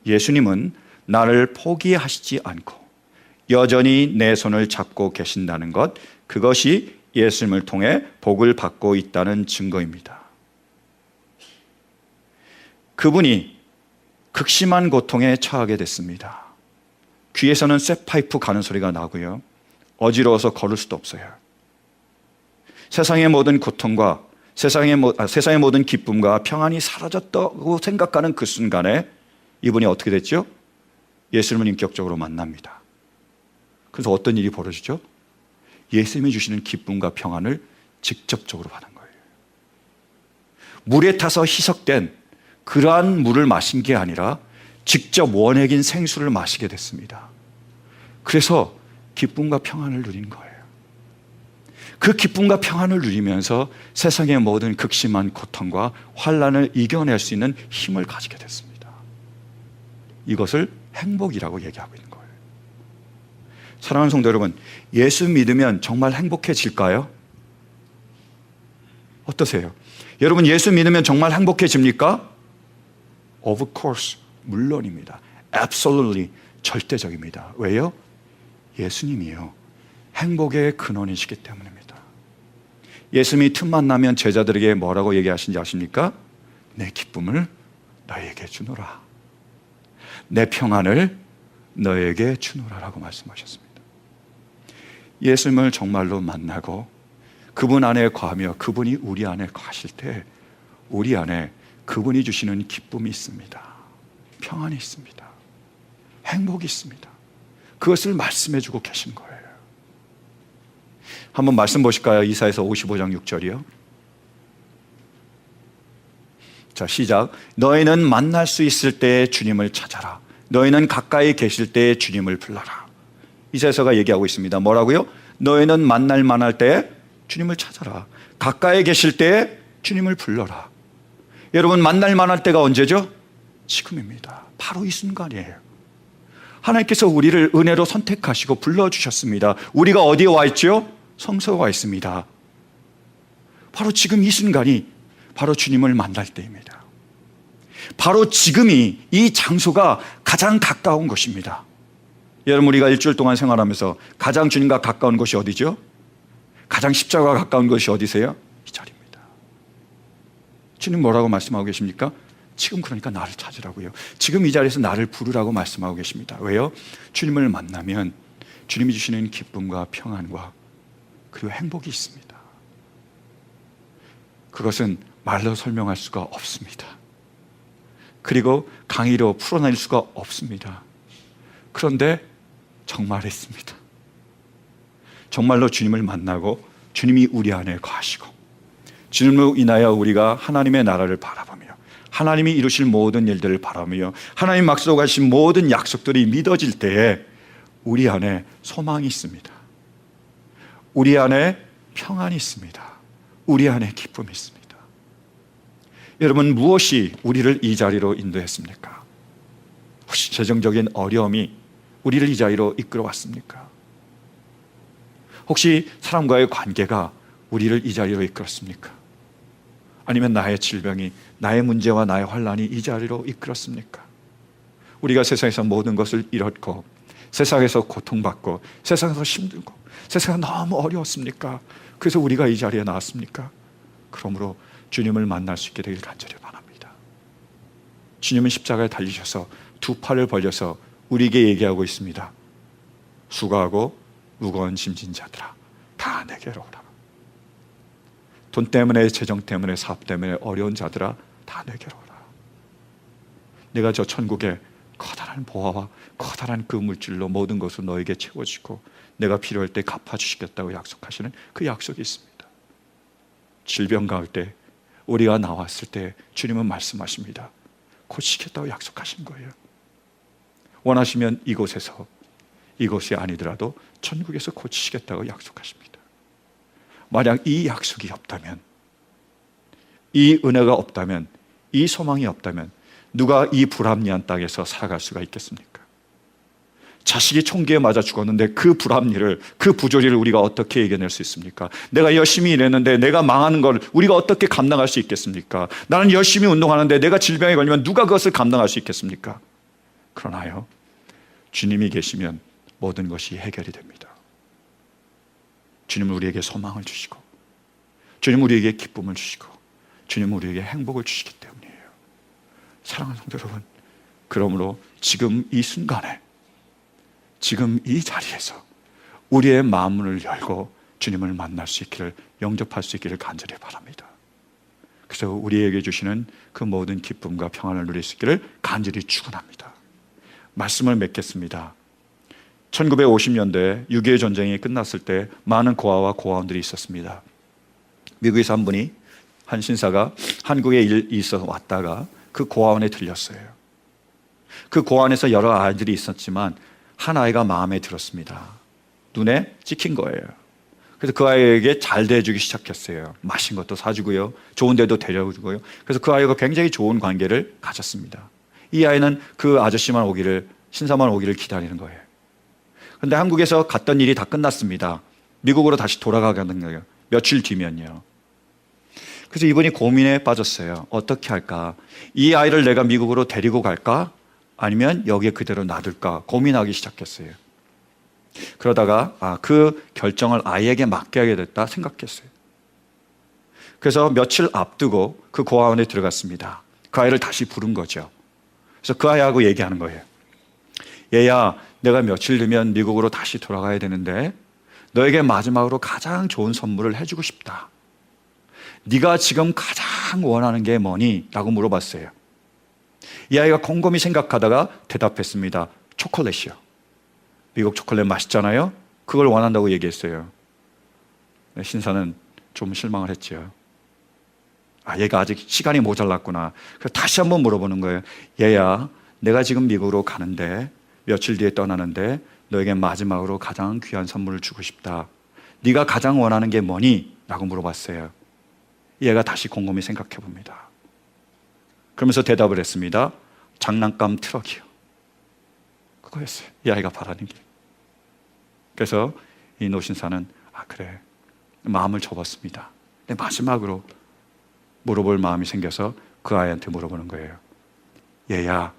예수님은 나를 포기하시지 않고 여전히 내 손을 잡고 계신다는 것, 그것이 예수님을 통해 복을 받고 있다는 증거입니다. 그분이 극심한 고통에 처하게 됐습니다. 귀에서는 쇠파이프 가는 소리가 나고요. 어지러워서 걸을 수도 없어요. 세상의 모든 고통과 세상의 모든 기쁨과 평안이 사라졌다고 생각하는 그 순간에 이분이 어떻게 됐죠? 예수님을 인격적으로 만납니다. 그래서 어떤 일이 벌어지죠? 예수님이 주시는 기쁨과 평안을 직접적으로 받은 거예요. 물에 타서 희석된 그러한 물을 마신 게 아니라 직접 원액인 생수를 마시게 됐습니다. 그래서 기쁨과 평안을 누린 거예요. 그 기쁨과 평안을 누리면서 세상의 모든 극심한 고통과 환난을 이겨낼 수 있는 힘을 가지게 됐습니다. 이것을 행복이라고 얘기하고 있는 거예요. 사랑하는 성도 여러분, 예수 믿으면 정말 행복해질까요? 어떠세요? 여러분, 예수 믿으면 정말 행복해집니까? Of course, 물론입니다. Absolutely, 절대적입니다. 왜요? 예수님이요, 행복의 근원이시기 때문입니다. 예수님이 틈만 나면 제자들에게 뭐라고 얘기하신지 아십니까? 내 기쁨을 너에게 주노라. 내 평안을 너에게 주노라라고 말씀하셨습니다. 예수님을 정말로 만나고 그분 안에 거하며 그분이 우리 안에 거하실 때 우리 안에 그분이 주시는 기쁨이 있습니다. 평안이 있습니다. 행복이 있습니다. 그것을 말씀해 주고 계신 거예요. 한번 말씀 보실까요? 이사야서 55장 6절이요. 자, 시작. 너희는 만날 수 있을 때 주님을 찾아라. 너희는 가까이 계실 때 주님을 불러라. 이사야서가 얘기하고 있습니다. 뭐라고요? 너희는 만날 만할 때 주님을 찾아라. 가까이 계실 때 주님을 불러라. 여러분, 만날 만할 때가 언제죠? 지금입니다. 바로 이 순간이에요. 하나님께서 우리를 은혜로 선택하시고 불러주셨습니다. 우리가 어디에 와 있죠? 성소에 와 있습니다. 바로 지금 이 순간이 바로 주님을 만날 때입니다. 바로 지금이 이 장소가 가장 가까운 것입니다. 여러분, 우리가 일주일 동안 생활하면서 가장 주님과 가까운 곳이 어디죠? 가장 십자가가 가까운 곳이 어디세요? 이 자리입니다. 주님 뭐라고 말씀하고 계십니까? 지금 그러니까 나를 찾으라고요. 지금 이 자리에서 나를 부르라고 말씀하고 계십니다. 왜요? 주님을 만나면 주님이 주시는 기쁨과 평안과 그리고 행복이 있습니다. 그것은 말로 설명할 수가 없습니다. 그리고 강의로 풀어낼 수가 없습니다. 그런데 정말 있습니다. 정말로 주님을 만나고 주님이 우리 안에 거하시고 주님으로 인하여 우리가 하나님의 나라를 바라보며 하나님이 이루실 모든 일들을 바라보며 하나님 약속하신 모든 약속들이 믿어질 때에 우리 안에 소망이 있습니다. 우리 안에 평안이 있습니다. 우리 안에 기쁨이 있습니다. 여러분, 무엇이 우리를 이 자리로 인도했습니까? 혹시 재정적인 어려움이 우리를 이 자리로 이끌어 왔습니까? 혹시 사람과의 관계가 우리를 이 자리로 이끌었습니까? 아니면 나의 질병이, 나의 문제와 나의 환난이 이 자리로 이끌었습니까? 우리가 세상에서 모든 것을 잃었고, 세상에서 고통받고, 세상에서 힘들고, 세상이 너무 어려웠습니까? 그래서 우리가 이 자리에 나왔습니까? 그러므로 주님을 만날 수 있게 되길 간절히 바랍니다. 주님은 십자가에 달리셔서 두 팔을 벌려서 우리에게 얘기하고 있습니다. 수고하고 무거운 짐진 자들아, 다 내게로 오라. 돈 때문에, 재정 때문에, 사업 때문에 어려운 자들아, 다 내게로 오라. 내가 저 천국에 커다란 보화와 커다란 그 물질로 모든 것을 너에게 채워주고 내가 필요할 때 갚아주시겠다고 약속하시는 그 약속이 있습니다. 질병 가을 때, 우리가 나왔을 때 주님은 말씀하십니다. 고치시겠다고 약속하신 거예요. 원하시면 이곳에서, 이곳이 아니더라도 천국에서 고치시겠다고 약속하십니다. 만약 이 약속이 없다면, 이 은혜가 없다면, 이 소망이 없다면 누가 이 불합리한 땅에서 살아갈 수가 있겠습니까? 자식이 총기에 맞아 죽었는데 그 불합리를, 그 부조리를 우리가 어떻게 이겨낼 수 있습니까? 내가 열심히 일했는데 내가 망하는 걸 우리가 어떻게 감당할 수 있겠습니까? 나는 열심히 운동하는데 내가 질병에 걸리면 누가 그것을 감당할 수 있겠습니까? 그러나요, 주님이 계시면 모든 것이 해결이 됩니다. 주님은 우리에게 소망을 주시고, 주님은 우리에게 기쁨을 주시고, 주님은 우리에게 행복을 주시기 때문이에요. 사랑하는 성도 여러분, 그러므로 지금 이 순간에, 지금 이 자리에서 우리의 마음을 열고 주님을 만날 수 있기를, 영접할 수 있기를 간절히 바랍니다. 그래서 우리에게 주시는 그 모든 기쁨과 평안을 누릴 수 있기를 간절히 축원합니다. 말씀을 맺겠습니다. 1950년대 6.25 전쟁이 끝났을 때 많은 고아와 고아원들이 있었습니다. 미국에서 한 분이, 한 신사가 한국에 있어 왔다가 그 고아원에 들렸어요. 그 고아원에서 여러 아이들이 있었지만 한 아이가 마음에 들었습니다. 눈에 찍힌 거예요. 그래서 그 아이에게 잘 대해주기 시작했어요. 맛있는 것도 사주고요, 좋은 데도 데려주고요. 그래서 그 아이가 굉장히 좋은 관계를 가졌습니다. 이 아이는 그 아저씨만 오기를, 신사만 오기를 기다리는 거예요. 그런데 한국에서 갔던 일이 다 끝났습니다. 미국으로 다시 돌아가는 거예요. 며칠 뒤면요. 그래서 이분이 고민에 빠졌어요. 어떻게 할까? 이 아이를 내가 미국으로 데리고 갈까? 아니면 여기에 그대로 놔둘까? 고민하기 시작했어요. 그러다가 그 결정을 아이에게 맡겨야 됐다 생각했어요. 그래서 며칠 앞두고 그 고아원에 들어갔습니다. 그 아이를 다시 부른 거죠. 그래서 그 아이하고 얘기하는 거예요. 얘야, 내가 며칠 뒤면 미국으로 다시 돌아가야 되는데 너에게 마지막으로 가장 좋은 선물을 해주고 싶다. 네가 지금 가장 원하는 게 뭐니? 라고 물어봤어요. 이 아이가 곰곰이 생각하다가 대답했습니다. 초콜릿이요. 미국 초콜릿 맛있잖아요? 그걸 원한다고 얘기했어요. 신사는 좀 실망을 했죠. 얘가 아직 시간이 모자랐구나. 그래서 다시 한번 물어보는 거예요. 얘야, 내가 지금 미국으로 가는데 며칠 뒤에 떠나는데 너에게 마지막으로 가장 귀한 선물을 주고 싶다. 네가 가장 원하는 게 뭐니? 라고 물어봤어요. 얘가 다시 곰곰이 생각해 봅니다. 그러면서 대답을 했습니다. 장난감 트럭이요. 그거였어요. 이 아이가 바라는 게. 그래서 이 노신사는 그래, 마음을 접었습니다. 근데 마지막으로 물어볼 마음이 생겨서 그 아이한테 물어보는 거예요. 얘야,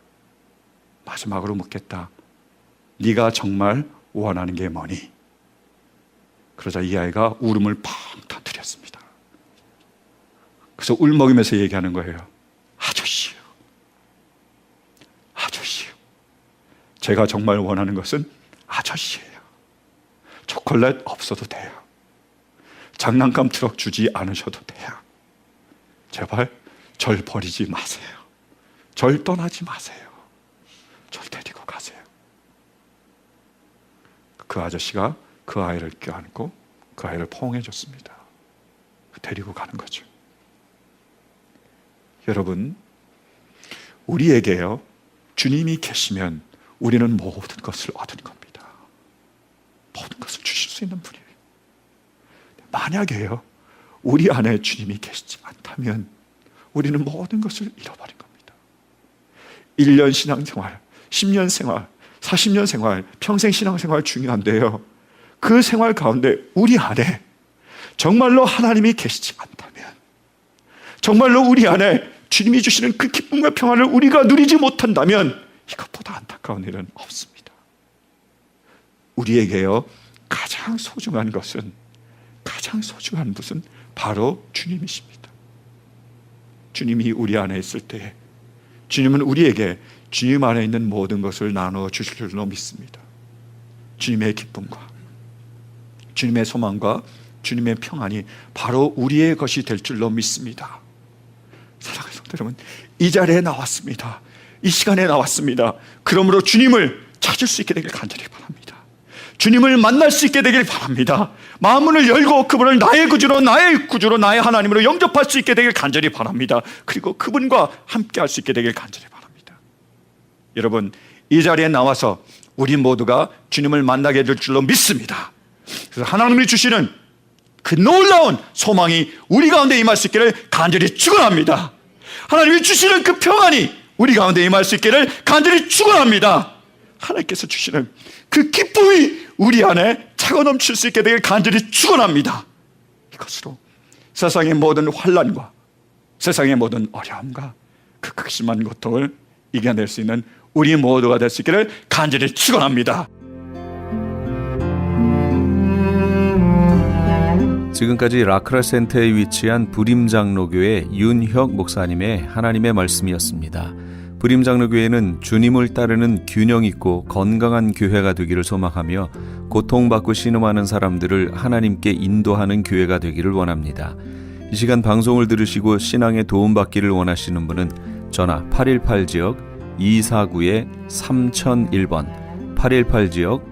마지막으로 묻겠다. 네가 정말 원하는 게 뭐니? 그러자 이 아이가 울음을 펑 터뜨렸습니다. 그래서 울먹이면서 얘기하는 거예요. 아저씨요. 아저씨요. 제가 정말 원하는 것은 아저씨예요. 초콜릿 없어도 돼요. 장난감 트럭 주지 않으셔도 돼요. 제발 절 버리지 마세요. 절 떠나지 마세요. 절 데리고 가세요. 그 아저씨가 그 아이를 껴안고 그 아이를 포옹해 줬습니다. 데리고 가는 거죠. 여러분, 우리에게요, 주님이 계시면 우리는 모든 것을 얻은 겁니다. 모든 것을 주실 수 있는 분이에요. 만약에요, 우리 안에 주님이 계시지 않다면 우리는 모든 것을 잃어버린 겁니다. 1년 신앙생활, 10년 생활, 40년 생활, 평생 신앙생활 중요한데요, 그 생활 가운데 우리 안에 정말로 하나님이 계시지 않다면, 정말로 우리 안에 주님이 주시는 그 기쁨과 평안을 우리가 누리지 못한다면 이것보다 안타까운 일은 없습니다. 우리에게요, 가장 소중한 것은, 가장 소중한 것은 바로 주님이십니다. 주님이 우리 안에 있을 때 주님은 우리에게 주님 안에 있는 모든 것을 나누어 주실 줄로 믿습니다. 주님의 기쁨과 주님의 소망과 주님의 평안이 바로 우리의 것이 될 줄로 믿습니다. 사랑하는 성도 여러분, 이 자리에 나왔습니다. 이 시간에 나왔습니다. 그러므로 주님을 찾을 수 있게 되길 간절히 바랍니다. 주님을 만날 수 있게 되길 바랍니다. 마음문을 열고 그분을 나의 구주로, 나의 구주로, 나의 하나님으로 영접할 수 있게 되길 간절히 바랍니다. 그리고 그분과 함께 할 수 있게 되길 간절히 바랍니다. 여러분, 이 자리에 나와서 우리 모두가 주님을 만나게 될 줄로 믿습니다. 그래서 하나님이 주시는 그 놀라운 소망이 우리 가운데 임할 수 있기를 간절히 축원합니다. 하나님이 주시는 그 평안이 우리 가운데 임할 수 있기를 간절히 축원합니다. 하나님께서 주시는 그 기쁨이 우리 안에 차고 넘칠 수 있게 되길 간절히 축원합니다. 이것으로 세상의 모든 환난과 세상의 모든 어려움과 그 극심한 고통을 이겨낼 수 있는 우리 모두가 될 수 있기를 간절히 축원합니다. 지금까지 라크라 센터에 위치한 부림장로교회 윤혁 목사님의 하나님의 말씀이었습니다. 부림장로교회는 주님을 따르는 균형 있고 건강한 교회가 되기를 소망하며 고통받고 신음하는 사람들을 하나님께 인도하는 교회가 되기를 원합니다. 이 시간 방송을 들으시고 신앙에 도움받기를 원하시는 분은 전화 818지역 249-3001번 818지역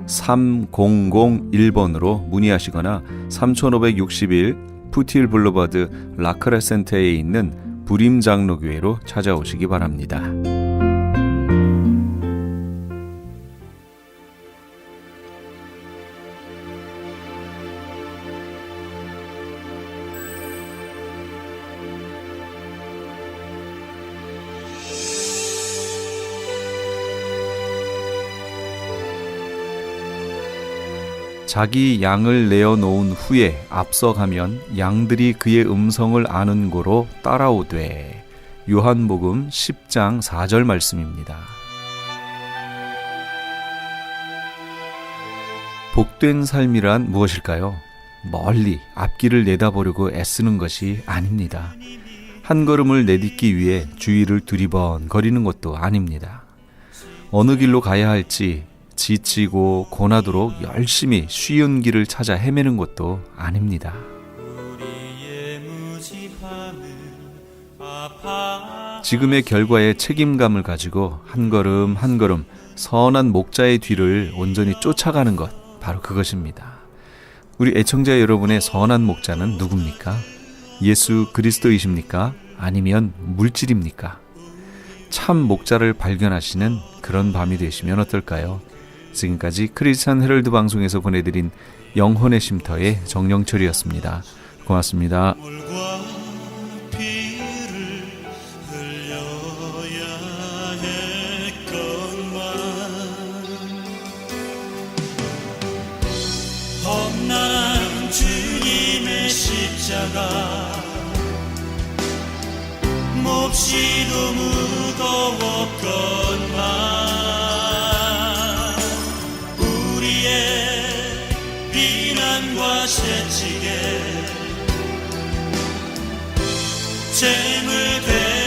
249-3001번으로 문의하시거나 3561 푸틸 블루버드 라크라 센터에 있는 부림장로교회로 찾아오시기 바랍니다. 자기 양을 내어놓은 후에 앞서가면 양들이 그의 음성을 아는 고로 따라오되. 요한복음 10장 4절 말씀입니다. 복된 삶이란 무엇일까요? 멀리 앞길을 내다보려고 애쓰는 것이 아닙니다. 한 걸음을 내딛기 위해 주위를 두리번거리는 것도 아닙니다. 어느 길로 가야 할지 지치고 고나도록 열심히 쉬운 길을 찾아 헤매는 것도 아닙니다. 지금의 결과에 책임감을 가지고 한 걸음 한 걸음 선한 목자의 뒤를 온전히 쫓아가는 것, 바로 그것입니다. 우리 애청자 여러분의 선한 목자는 누굽니까? 예수 그리스도이십니까? 아니면 물질입니까? 참 목자를 발견하시는 그런 밤이 되시면 어떨까요? 지금까지 크리스찬 헤럴드 방송에서 보내드린 영혼의 쉼터의 정영철이었습니다. 고맙습니다. 험난한 주님의 십자가 몹시도 무거웠건만 비난과 채찍에 잼을 대